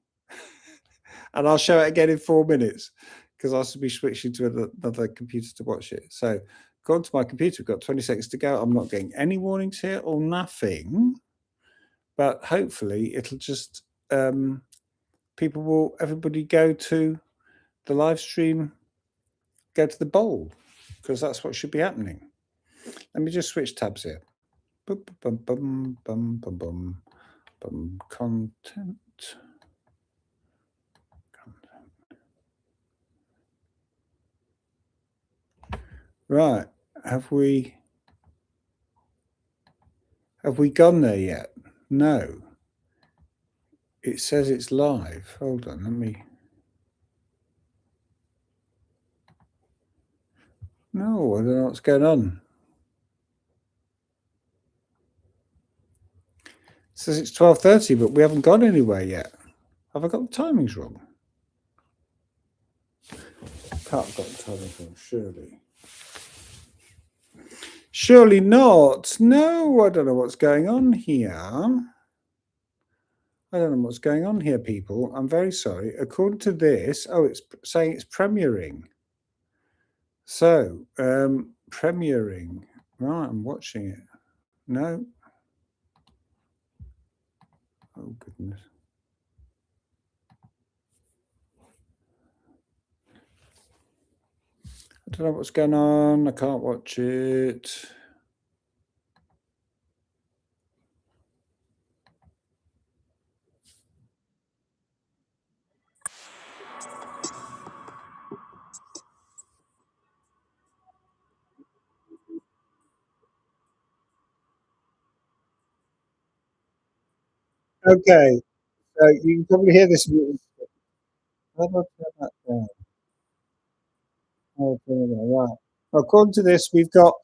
And I'll show it again in 4 minutes because I should be switching to another computer to watch it. So according to my computer, we've got 20 seconds to go. I'm not getting any warnings here or nothing, but hopefully it'll just everybody go to the live stream, go to the bowl, because that's what should be happening. Let me just switch tabs here. Bum, bum, bum, bum, bum, bum, bum. Content. Right. Have we gone there yet? No. It says it's live. Hold on, let me. No, I don't know what's going on. It says it's 12:30, but we haven't gone anywhere yet. Have I got the timings wrong? Can't have got the timings wrong, surely. Surely not. No, I don't know what's going on here. I don't know what's going on here, people. I'm very sorry. According to this, it's saying it's premiering. So, premiering. Right, I'm watching it. No. Oh, goodness. I don't know what's going on. I can't watch it. Okay, so you can probably hear this. How do I turn that down? Right. According to this, we've got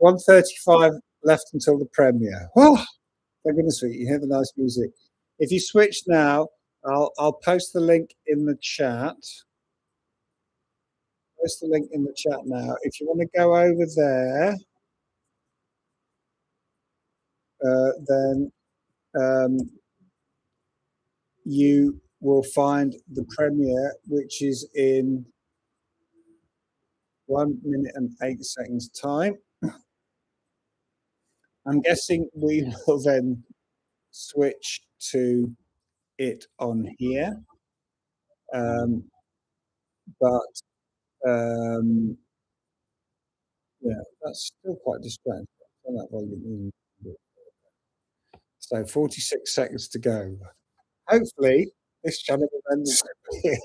1:35 left until the premiere. Oh, thank goodness for it. You hear the nice music. If you switch now, I'll post the link in the chat. Post the link in the chat now. If you want to go over there, then you will find the premiere, which is in 1 minute and 8 seconds time. I'm guessing we will then switch to it on here. But yeah, that's still quite distracting. Turn that volume in. So 46 seconds to go. Hopefully, this channel will then disappear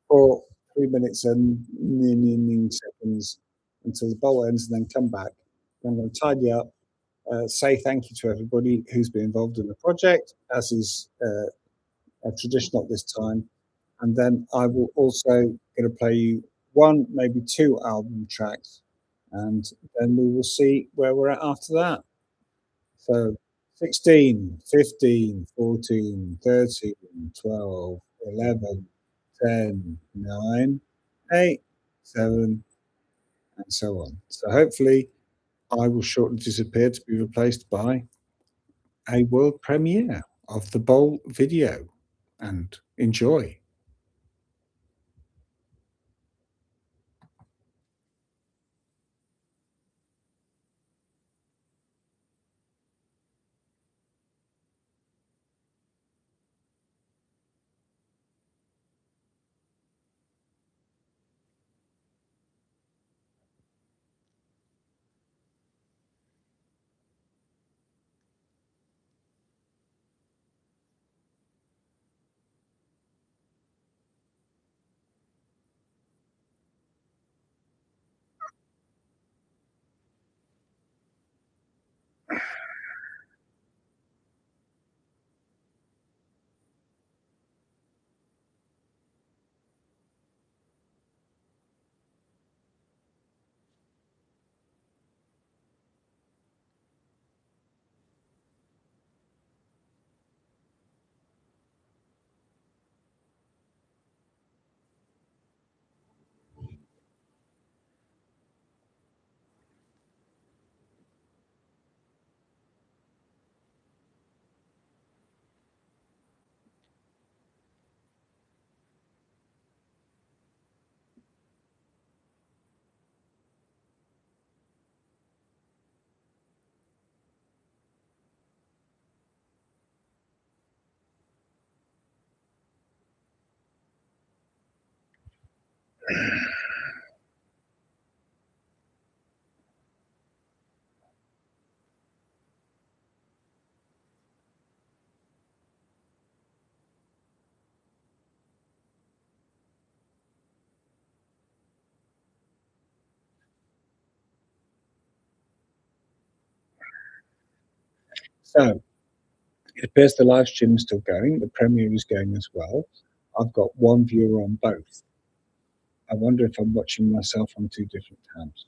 for 3 minutes and seconds until the bowl ends, and then come back. I'm going to tidy up, say thank you to everybody who's been involved in the project, as is traditional at this time. And then I will also going to play you 1, maybe 2 album tracks, and then we will see where we're at after that. So 16, 15, 14, 13, 12, 11, 10, 9, 8, 7, and so on. So hopefully I will shortly disappear to be replaced by a world premiere of the bowl video and enjoy. So it appears the live stream is still going. The premiere is going as well. I've got one viewer on both. I wonder if I'm watching myself on two different tabs.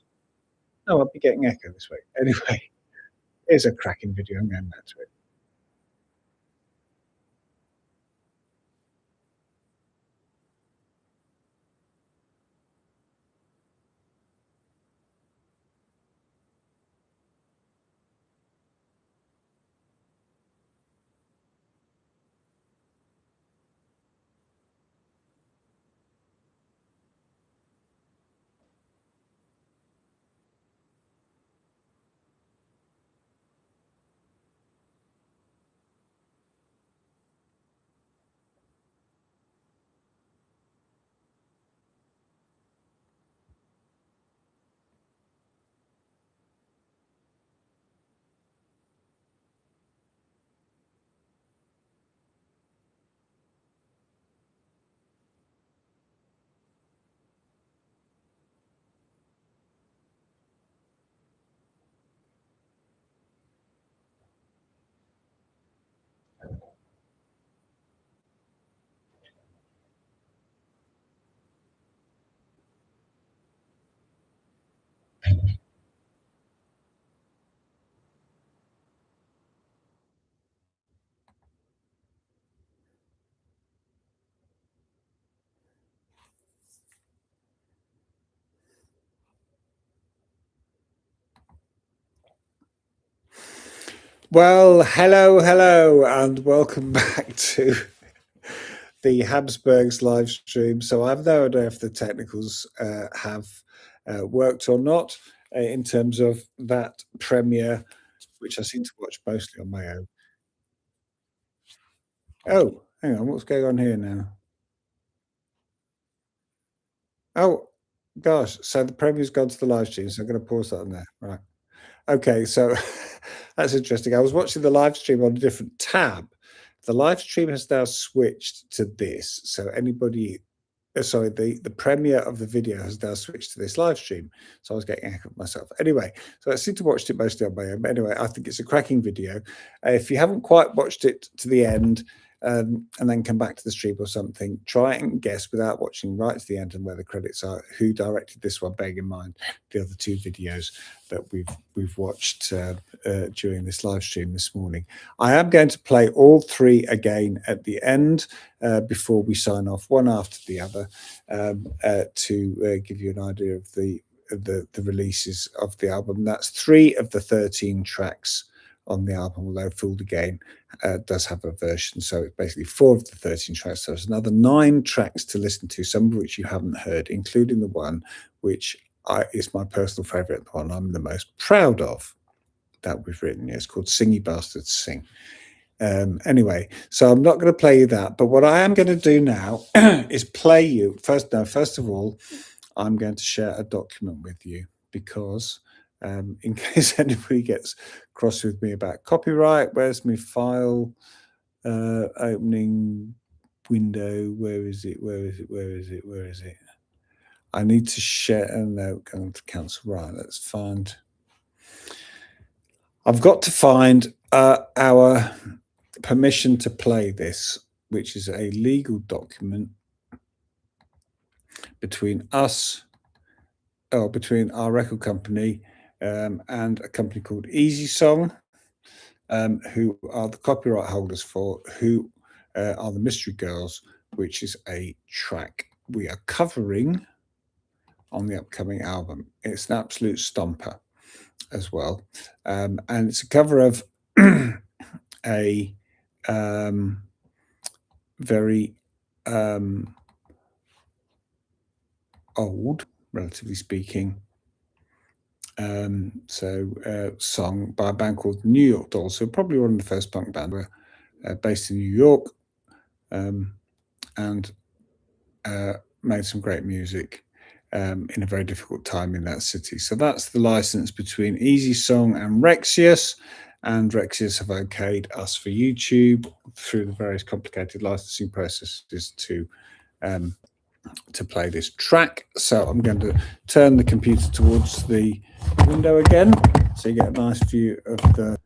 No, I'll be getting echo this way. Anyway, it's a cracking video. I'm going back to it. Well, hello, and welcome back to the habsBurgz live stream. So I've no idea if the technicals have worked or not in terms of that premiere, which I seem to watch mostly on my own. Oh, hang on, what's going on here now? Oh, gosh, so the premiere's gone to the live stream, so I'm going to pause that on there. Right. Okay, so that's interesting. I was watching the live stream on a different tab. The live stream has now switched to this. So anybody, sorry, the premiere of the video has now switched to this live stream. So I was getting echo myself. Anyway, so I seem to watched it mostly on my own. But anyway, I think it's a cracking video. If you haven't quite watched it to the end, and then come back to the stream or something, try and guess without watching right to the end and where the credits are, who directed this one, bearing in mind the other two videos that we've watched during this live stream this morning. I am going to play all three again at the end before we sign off, one after the other, to give you an idea of the releases of the album. That's 3 of the 13 tracks on the album, although Fooled Again does have a version. So it's basically 4 of the 13 tracks. So there's another 9 tracks to listen to, some of which you haven't heard, including the one which is my personal favourite, the one I'm the most proud of that we've written. It's called Singy Bastards Sing. Anyway, so I'm not going to play you that, but what I am going to do now is play you first of all, I'm going to share a document with you because in case anybody gets cross with me about copyright, where's my file opening window? Where is it? I need to share. Oh no, going to cancel. Right, let's find. I've got to find our permission to play this, which is a legal document between us, or between our record company and a company called Easy Song, who are the copyright holders for Who Are the Mystery Girls, which is a track we are covering on the upcoming album. It's an absolute stomper as well. And it's a cover of a very old, relatively speaking, song by a band called New York Dolls, so probably one of the first punk bands, were based in New York, and made some great music in a very difficult time in that city. So that's the license between Easy Song and Racous, and Racous have okayed us for YouTube through the various complicated licensing processes to play this track. So I'm going to turn the computer towards the window again, so you get a nice view of the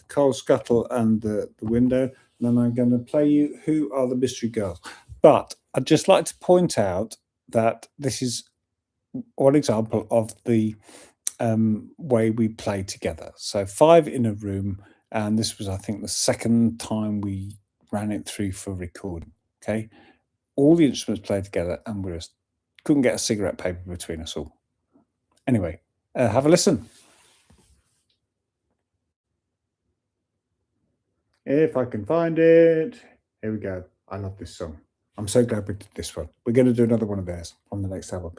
coal scuttle and the window. And then I'm going to play you Who Are the Mystery Girls. But I'd just like to point out that this is one example of the way we play together. So 5 in a room, and this was, I think, the second time we ran it through for recording. Okay, all the instruments played together, and we just couldn't get a cigarette paper between us all. Anyway, have a listen. If I can find it. Here we go. I love this song. I'm so glad we did this one. We're going to do another one of theirs on the next album.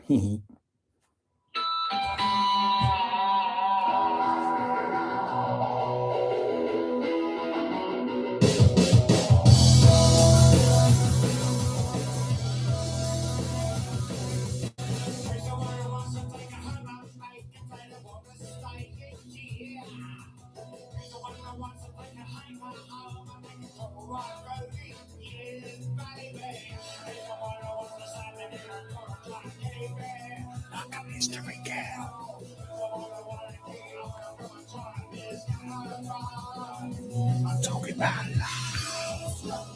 Mystery girl. I'm talking about love.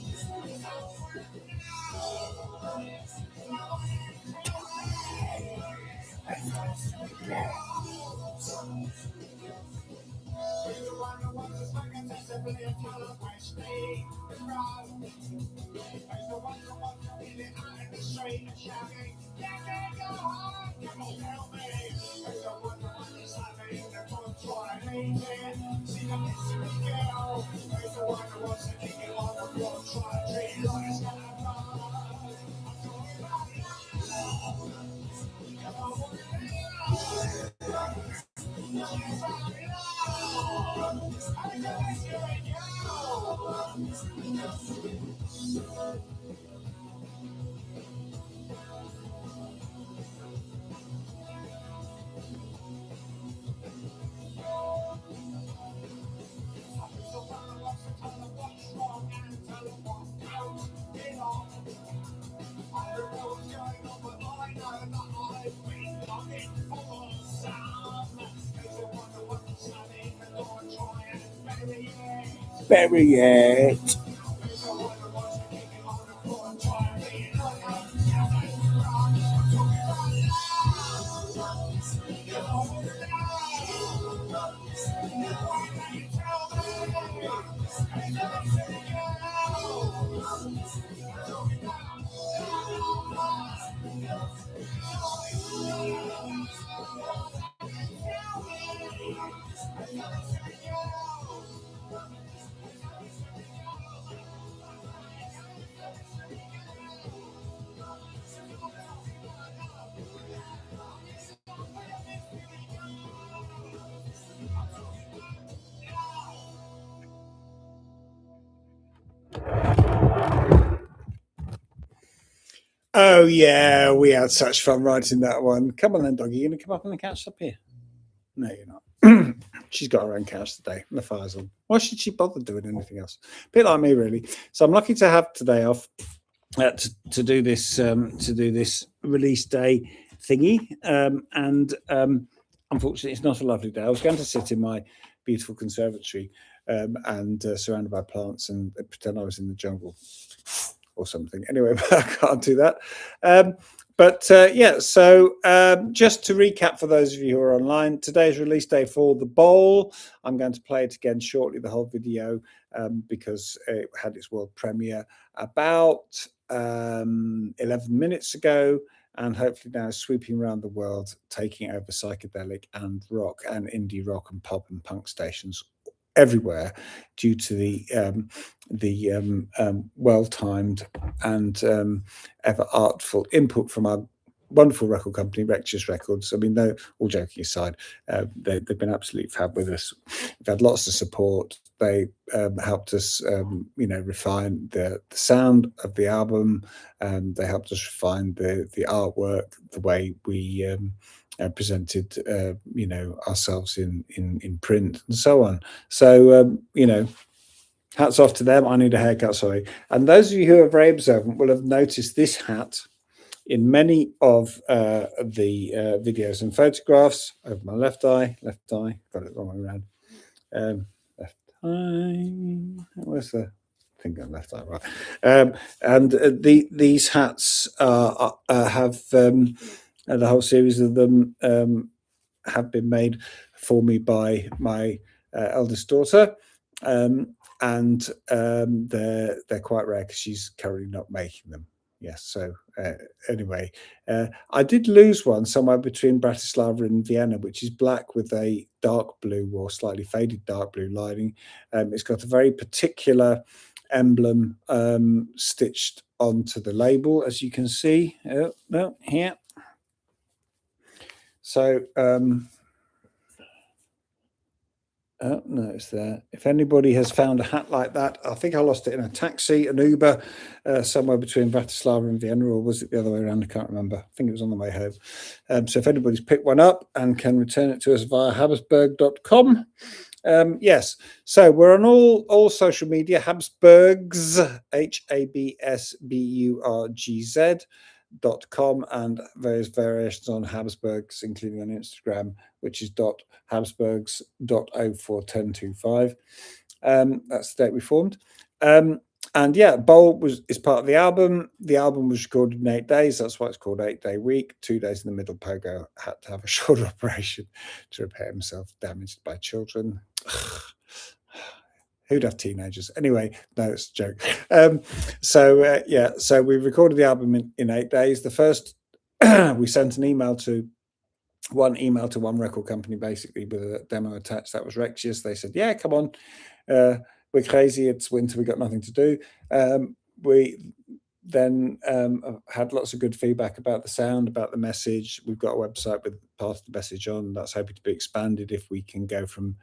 Bury it. Oh yeah, we had such fun writing that one. Come on then, doggy. You gonna come up on the couch up here? No, you're not. She's got her own couch today, and the fire's on. Why should she bother doing anything else? A bit like me, really. So I'm lucky to have today off to do this release day thingy. Unfortunately, it's not a lovely day. I was going to sit in my beautiful conservatory and surrounded by plants and pretend I was in the jungle or something. Anyway, but I can't do that. Just to recap for those of you who are online, today's release day for The Bowl. I'm going to play it again shortly, the whole video, because it had its world premiere about 11 minutes ago, and hopefully now sweeping around the world, taking over psychedelic and rock and indie rock and pop and punk stations everywhere due to the well-timed and ever artful input from our wonderful record company, Racous Records. I mean, though, all joking aside, they've been absolutely fab with us. We've had lots of support. They helped us, refine the sound of the album. They helped us refine the artwork, the way we presented, ourselves in print and so on. So, hats off to them. I need a haircut, sorry. And those of you who are very observant will have noticed this hat in many of the videos and photographs. Over my left eye, got it the wrong way around. Left eye, where's the thing on left eye, right? These hats have, the whole series of them have been made for me by my eldest daughter. And they're quite rare because she's currently not making them. Yes. So anyway, I did lose one somewhere between Bratislava and Vienna, which is black with a dark blue or slightly faded dark blue lining. It's got a very particular emblem stitched onto the label, as you can see. Here. So. Oh, no, it's there. If anybody has found a hat like that, I think I lost it in a taxi, an Uber, somewhere between Bratislava and Vienna, or was it the other way around? I can't remember. I think it was on the way home. So if anybody's picked one up and can return it to us via habsBurgz.com. Yes, so we're on all social media, habsBurgz, habsburgz.com, and various variations on habsBurgz, including on Instagram, which is habsburgz.041025. That's the date we formed. And yeah, Bowl is part of the album. The album was recorded in 8 days. That's why it's called 8 Day Week. 2 days in the middle, Pogo had to have a shoulder operation to repair himself, damaged by children. Who'd have teenagers? Anyway, no, it's a joke. So we recorded the album in 8 days. The first, we sent an email to one record company, basically, with a demo attached. That was Racous. They said, yeah, come on. We're crazy. It's winter. We got nothing to do. We then had lots of good feedback about the sound, about the message. We've got a website with part of the message on. That's hoping to be expanded if we can go from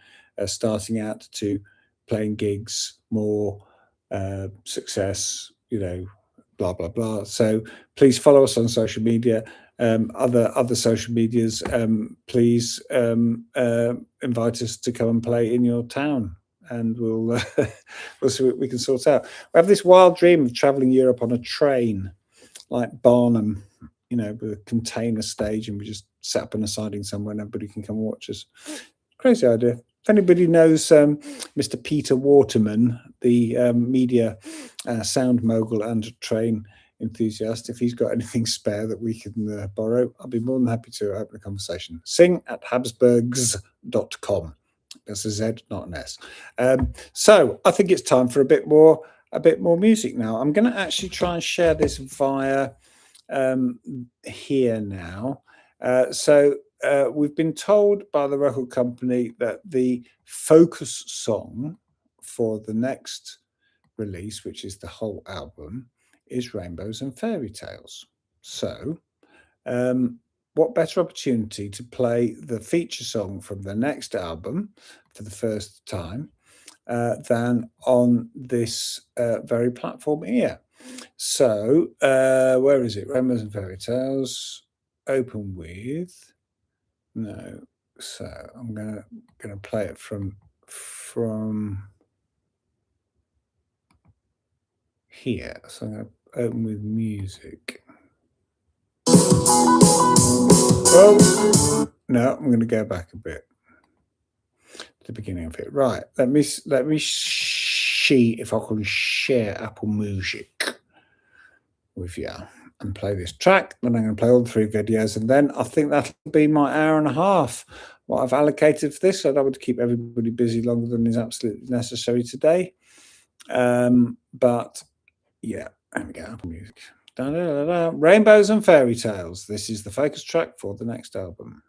starting out to playing gigs, more success, blah, blah, blah. So please follow us on social media. Other social medias, please invite us to come and play in your town, and we'll see what we can sort out. We have this wild dream of traveling Europe on a train, like Barnum, with a container stage, and we just set up on a siding somewhere and everybody can come watch us. Crazy idea. If anybody knows Mr. Peter Waterman, the media sound mogul and train enthusiast, if he's got anything spare that we can borrow, I'll be more than happy to open a conversation. sing@habsburgz.com. That's a Z, not an S. So I think it's time for a bit more music now. I'm going to actually try and share this via here now. We've been told by the record company that the focus song for the next release, which is the whole album, is Rainbows and Fairy Tales. So what better opportunity to play the feature song from the next album for the first time than on this very platform here. So, where is it? Rainbows and Fairy Tales. Open with no. So I'm gonna play it from here. So I'm gonna open with music. Oh no, I'm gonna go back a bit to the beginning of it. Right. Let me see if I can share Apple Music with you and play this track. Then I'm going to play all 3 videos, and then I think that'll be my hour and a half. What I've allocated for this, so that would keep everybody busy longer than is absolutely necessary today. But yeah, there we go. Apple Music. Da, da, da, da. Rainbows and Fairy Tales. This is the focus track for the next album.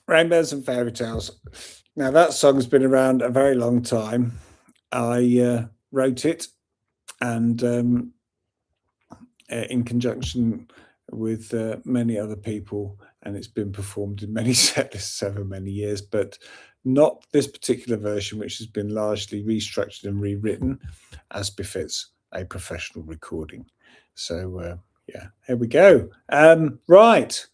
Rainbows and Fairy Tales. Now that song's been around a very long time. I wrote it, and in conjunction with many other people, and it's been performed in many set lists over many years, but not this particular version, which has been largely restructured and rewritten as befits a professional recording. So yeah, here we go. Right.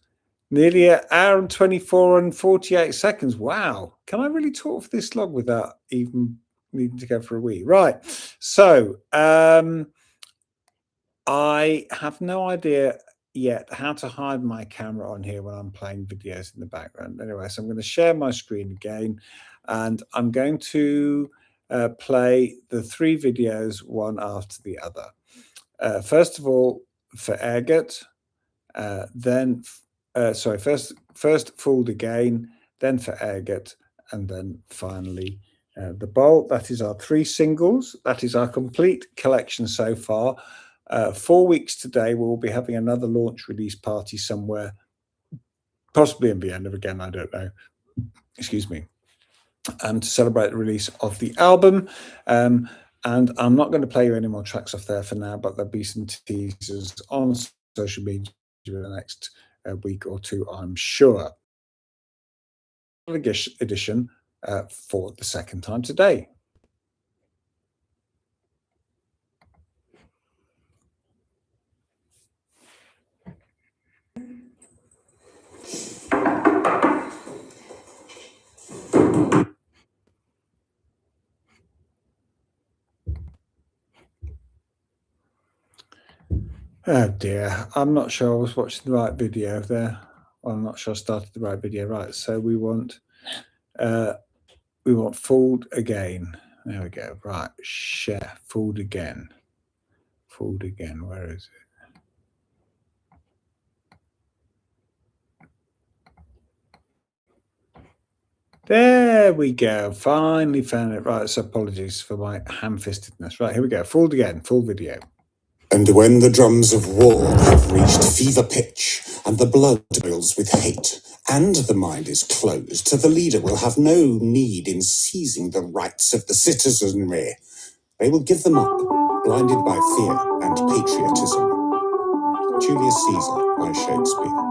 Nearly an hour and 24 and 48 seconds. Wow. Can I really talk for this long without even needing to go for a wee? Right. So I have no idea yet how to hide my camera on here when I'm playing videos in the background. Anyway, so I'm going to share my screen again, and I'm going to play the 3 videos one after the other. First of all, for ergot, then first fooled again, then for ergot, and then finally the bowl. That is our 3 singles. That is our complete collection so far. 4 weeks today, we'll be having another launch release party somewhere, possibly in Vienna again, I don't know. Excuse me. To celebrate the release of the album. And I'm not going to play you any more tracks off there for now, but there'll be some teasers on social media in the next week or 2, I'm sure. Edition for the second time today. Oh dear, I'm not sure I was watching the right video there. Well, I'm not sure I started the right video. Right, so we want fooled again. There we go. Right, share fooled again. Fooled again. Where is it? There we go. Finally found it. Right, so apologies for my ham-fistedness. Right, here we go. Fooled again. Full video. And when the drums of war have reached fever pitch, and the blood boils with hate, and the mind is closed, the leader will have no need in seizing the rights of the citizenry. They will give them up, blinded by fear and patriotism. Julius Caesar by Shakespeare.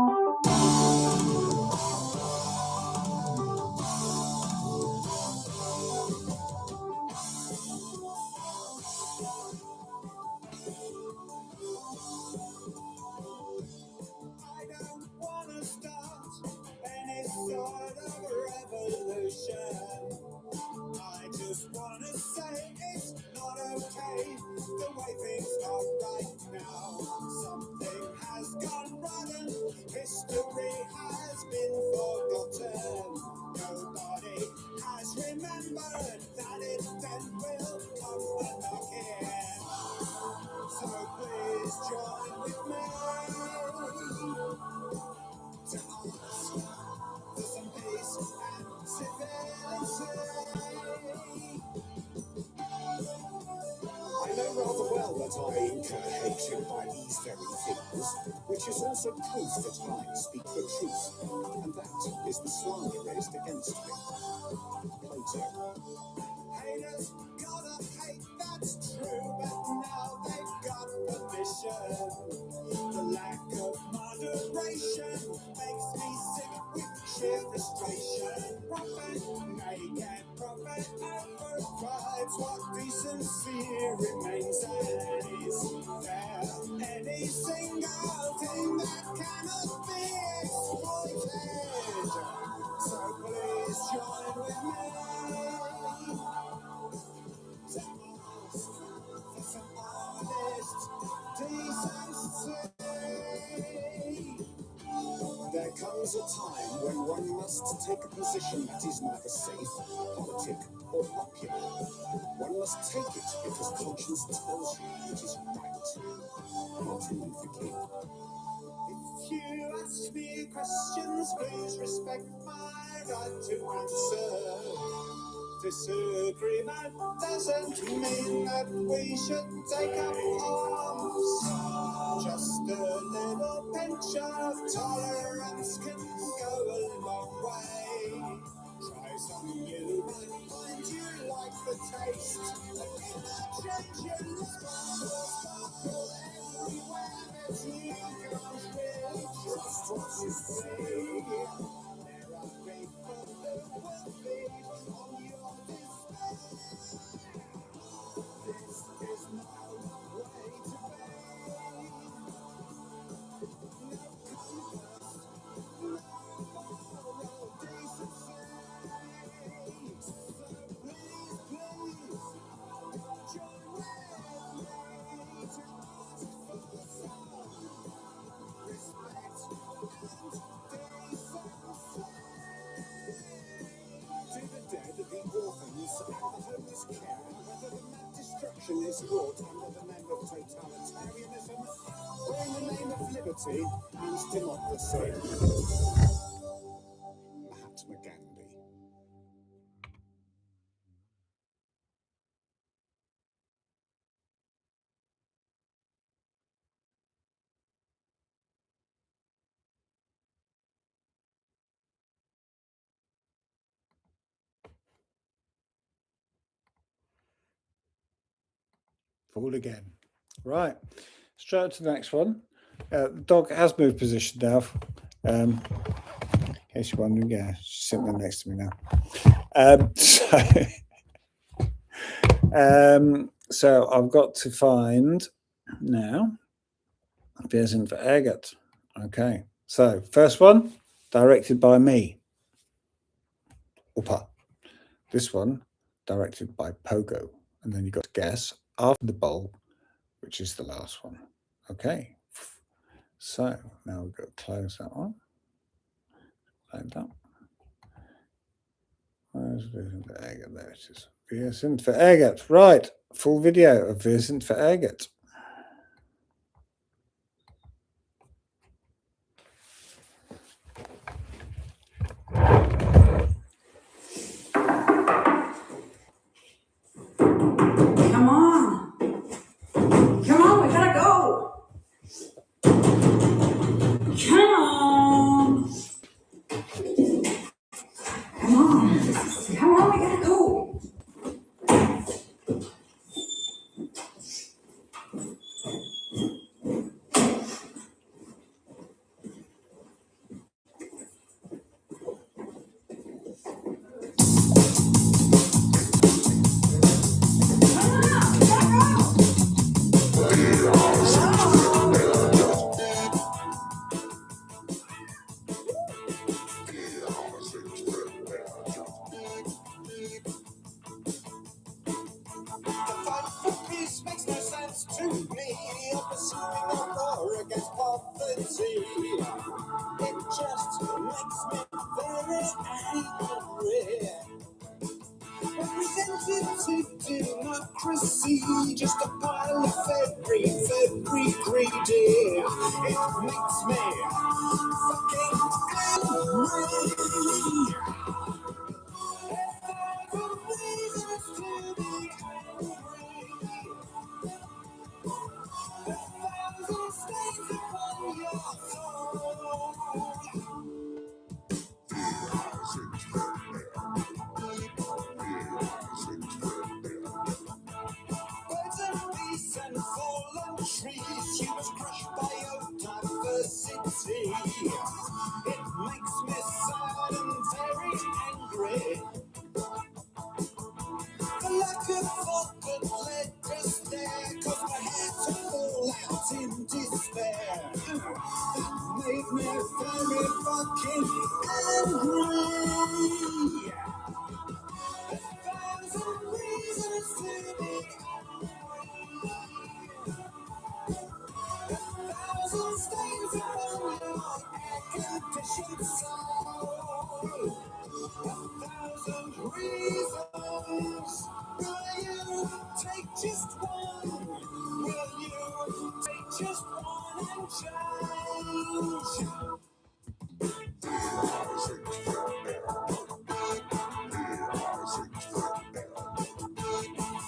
Which is also proof that I speak the truth, and that is the slander raised against me. Plato. Haters gotta hate, that's true, but now they've got permission. The lack of moderation makes me sick with sheer frustration. Profit, make and profit overrides what decency remains as. Any single thing that cannot be exploited. So please join with me. For some honest decency. There comes a time when one must take a position that is neither safe, politic, or popular. One must take it because conscience tells you it is right. Martin Luther King. If you ask me questions, please respect my right to answer. Disagreement doesn't mean that we should take up arms. Just a little pinch of tolerance can go a long way. Try some you might find you like the taste. Change your life, everywhere that you go, really trust what you see. There are people who will feed on your despair. This is my way to be. liberty and democracy. Mahatma Gandhi. Fall again. Right, straight to the next one. The dog has moved position now. In case you're wondering, yeah, she's sitting there next to me now. So I've got to find now. Wir sind verärgert. Okay, so first one, directed by me. Opa. This one, directed by Pogo. And then you got to guess after the bowl, which is the last one. Okay. So now we've got to close that one. Like that. Where's Wir sind verärgert? There it is. Wir sind verärgert. Right. Full video of Wir sind verärgert. Come on. Come on, we gotta go. Come on. Come on. Come on, we gotta go. Democracy, just a pile of very greedy. It makes me fucking angry. Reasons to be angry. 1,000 stains upon your soul. Birds of peace and fallen trees, you was crushed by your diversity. It makes me sad and very angry. The lack of thought that led us there, cause my had to fall out in despair. That made me very fucking angry. 1,000 reasons to be angry. 1,000 stains upon your air-conditioned soul. 1,000 reasons. Will you take just one? Will you take just one and change?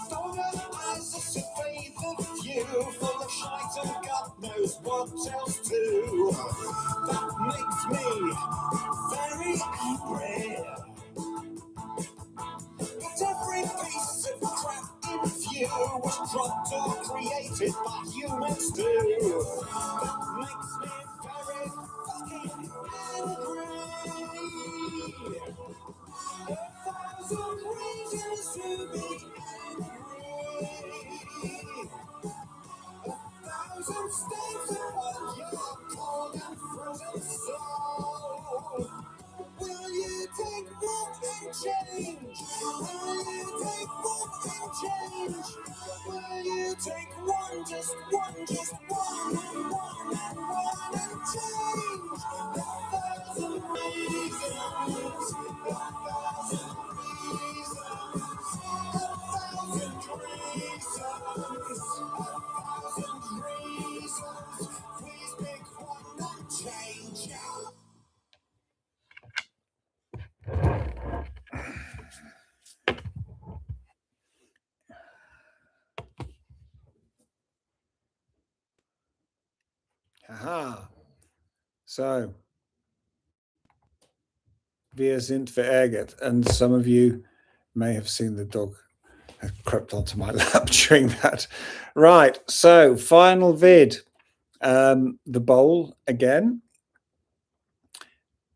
Don't eyes that survey the view, full of shite and God knows what else too. That makes me very angry. But every piece of crap in view was dropped or created by humans too. That makes me very fucking angry. 1,000 reasons to be angry. 1,000 stains upon your cold and frozen soul. Will you take root and change? Will you take root and change? Will you take one, just one, just one, and one, and one, and change? 1,000 reasons, 1,000 reasons, 1,000 reasons, 1,000 reasons. Please pick one So, wir sind verärgert. And some of you may have seen the dog have crept onto my lap during that. Right. So, final vid. The bowl again.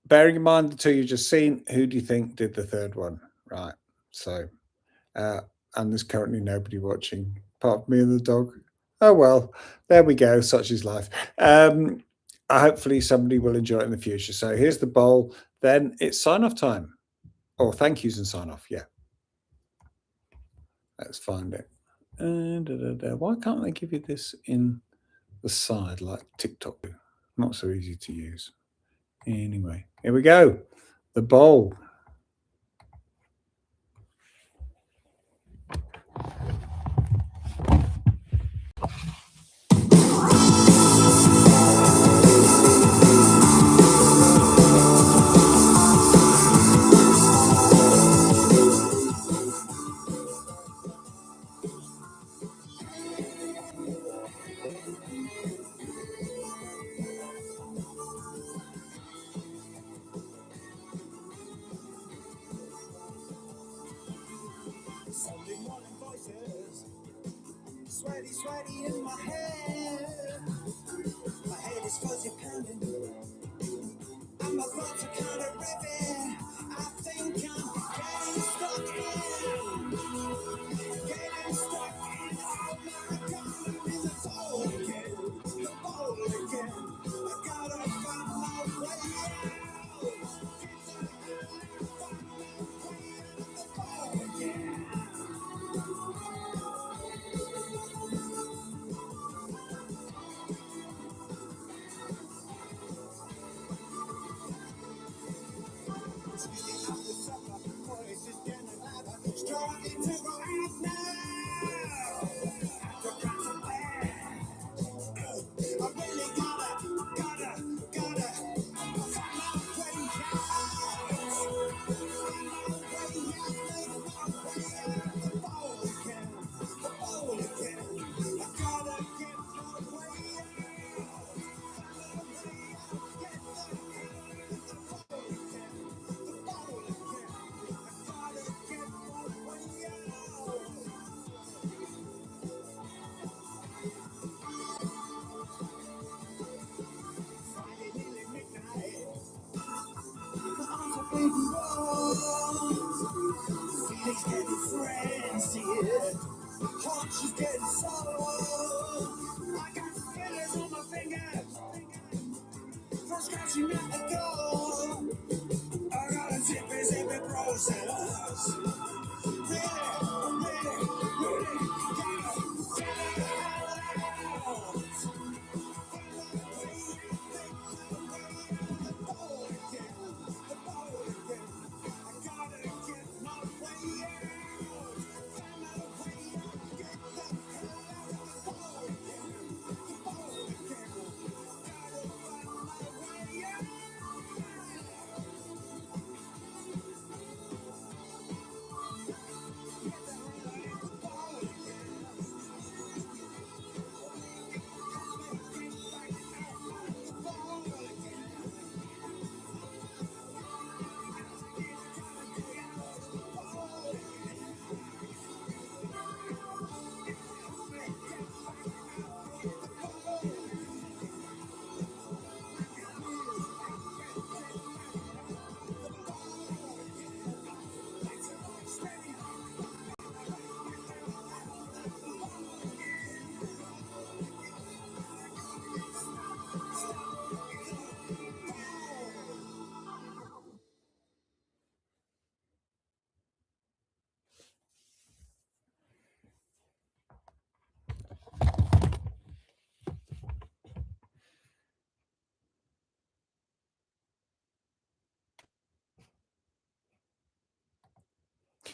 Bearing in mind the two you've just seen, who do you think did the third one? Right. So, and there's currently nobody watching apart from me and the dog. Oh, well, there we go. Such is life. Hopefully somebody will enjoy it in the future. So here's the bowl. Then it's sign-off time. Or thank yous and sign-off. Yeah. Let's find it. Why can't they give you this in the side like TikTok? Not so easy to use. Anyway, here we go. The bowl. Sunday morning voices, sweaty, sweaty in my head. My head is fuzzy pounding, and my thoughts are kind of ripping. I think I'm getting stuck in. Oh my God, I'm in the bowl again. The bowl again. I gotta find my way out. Starting to go out now. I really gotta find my way out. The bowl again. I gotta get my way Feelings getting frenzied. Heart is getting sore. I got fingers on my fingers. For scratching at the door. I got a zippy process. Really gotta get it out.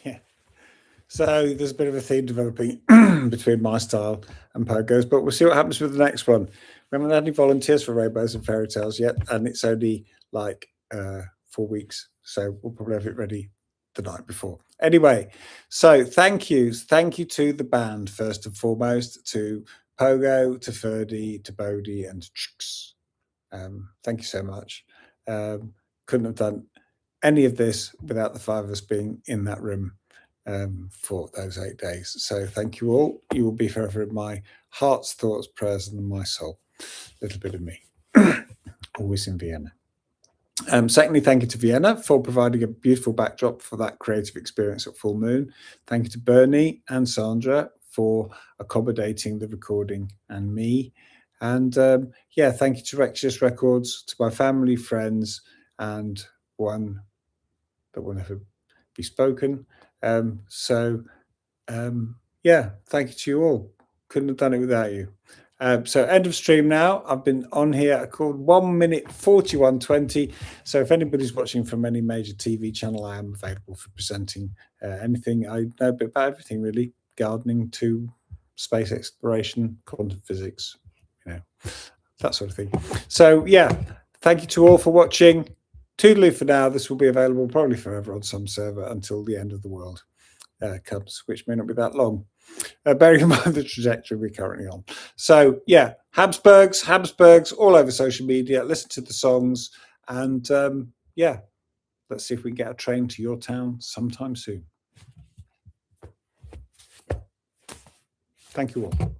Yeah. So there's a bit of a theme developing between my style and Pogo's, but we'll see what happens with the next one. We haven't had any volunteers for Rainbows and Fairy Tales yet, and it's only like 4 weeks, so we'll probably have it ready the night before. Anyway, so thank you to the band first and foremost, to Pogo, to Ferdy, to Bodie, and to Trix. Thank you so much. Couldn't have done any of this without the five of us being in that room for those 8 days. So thank you all. You will be forever in my hearts, thoughts, prayers, and my soul. A little bit of me, always in Vienna. Secondly, thank you to Vienna for providing a beautiful backdrop for that creative experience at full moon. Thank you to Bernie and Sandra for accommodating the recording and me. And yeah, thank you to Racous Records, to my family, friends, and one that will never be spoken. Yeah, thank you to you all. Couldn't have done it without you. So end of stream now. I've been on here called 1 minute 41:20. So if anybody's watching from any major TV channel, I am available for presenting anything. I know a bit about everything really, gardening to space exploration, quantum physics, you know, that sort of thing. So yeah, thank you to all for watching. Toodaloo for now. This will be available probably forever on some server until the end of the world comes, which may not be that long. Bearing in mind the trajectory we're currently on. So yeah, habsBurgz all over social media. Listen to the songs, and yeah, let's see if we can get a train to your town sometime soon. Thank you all.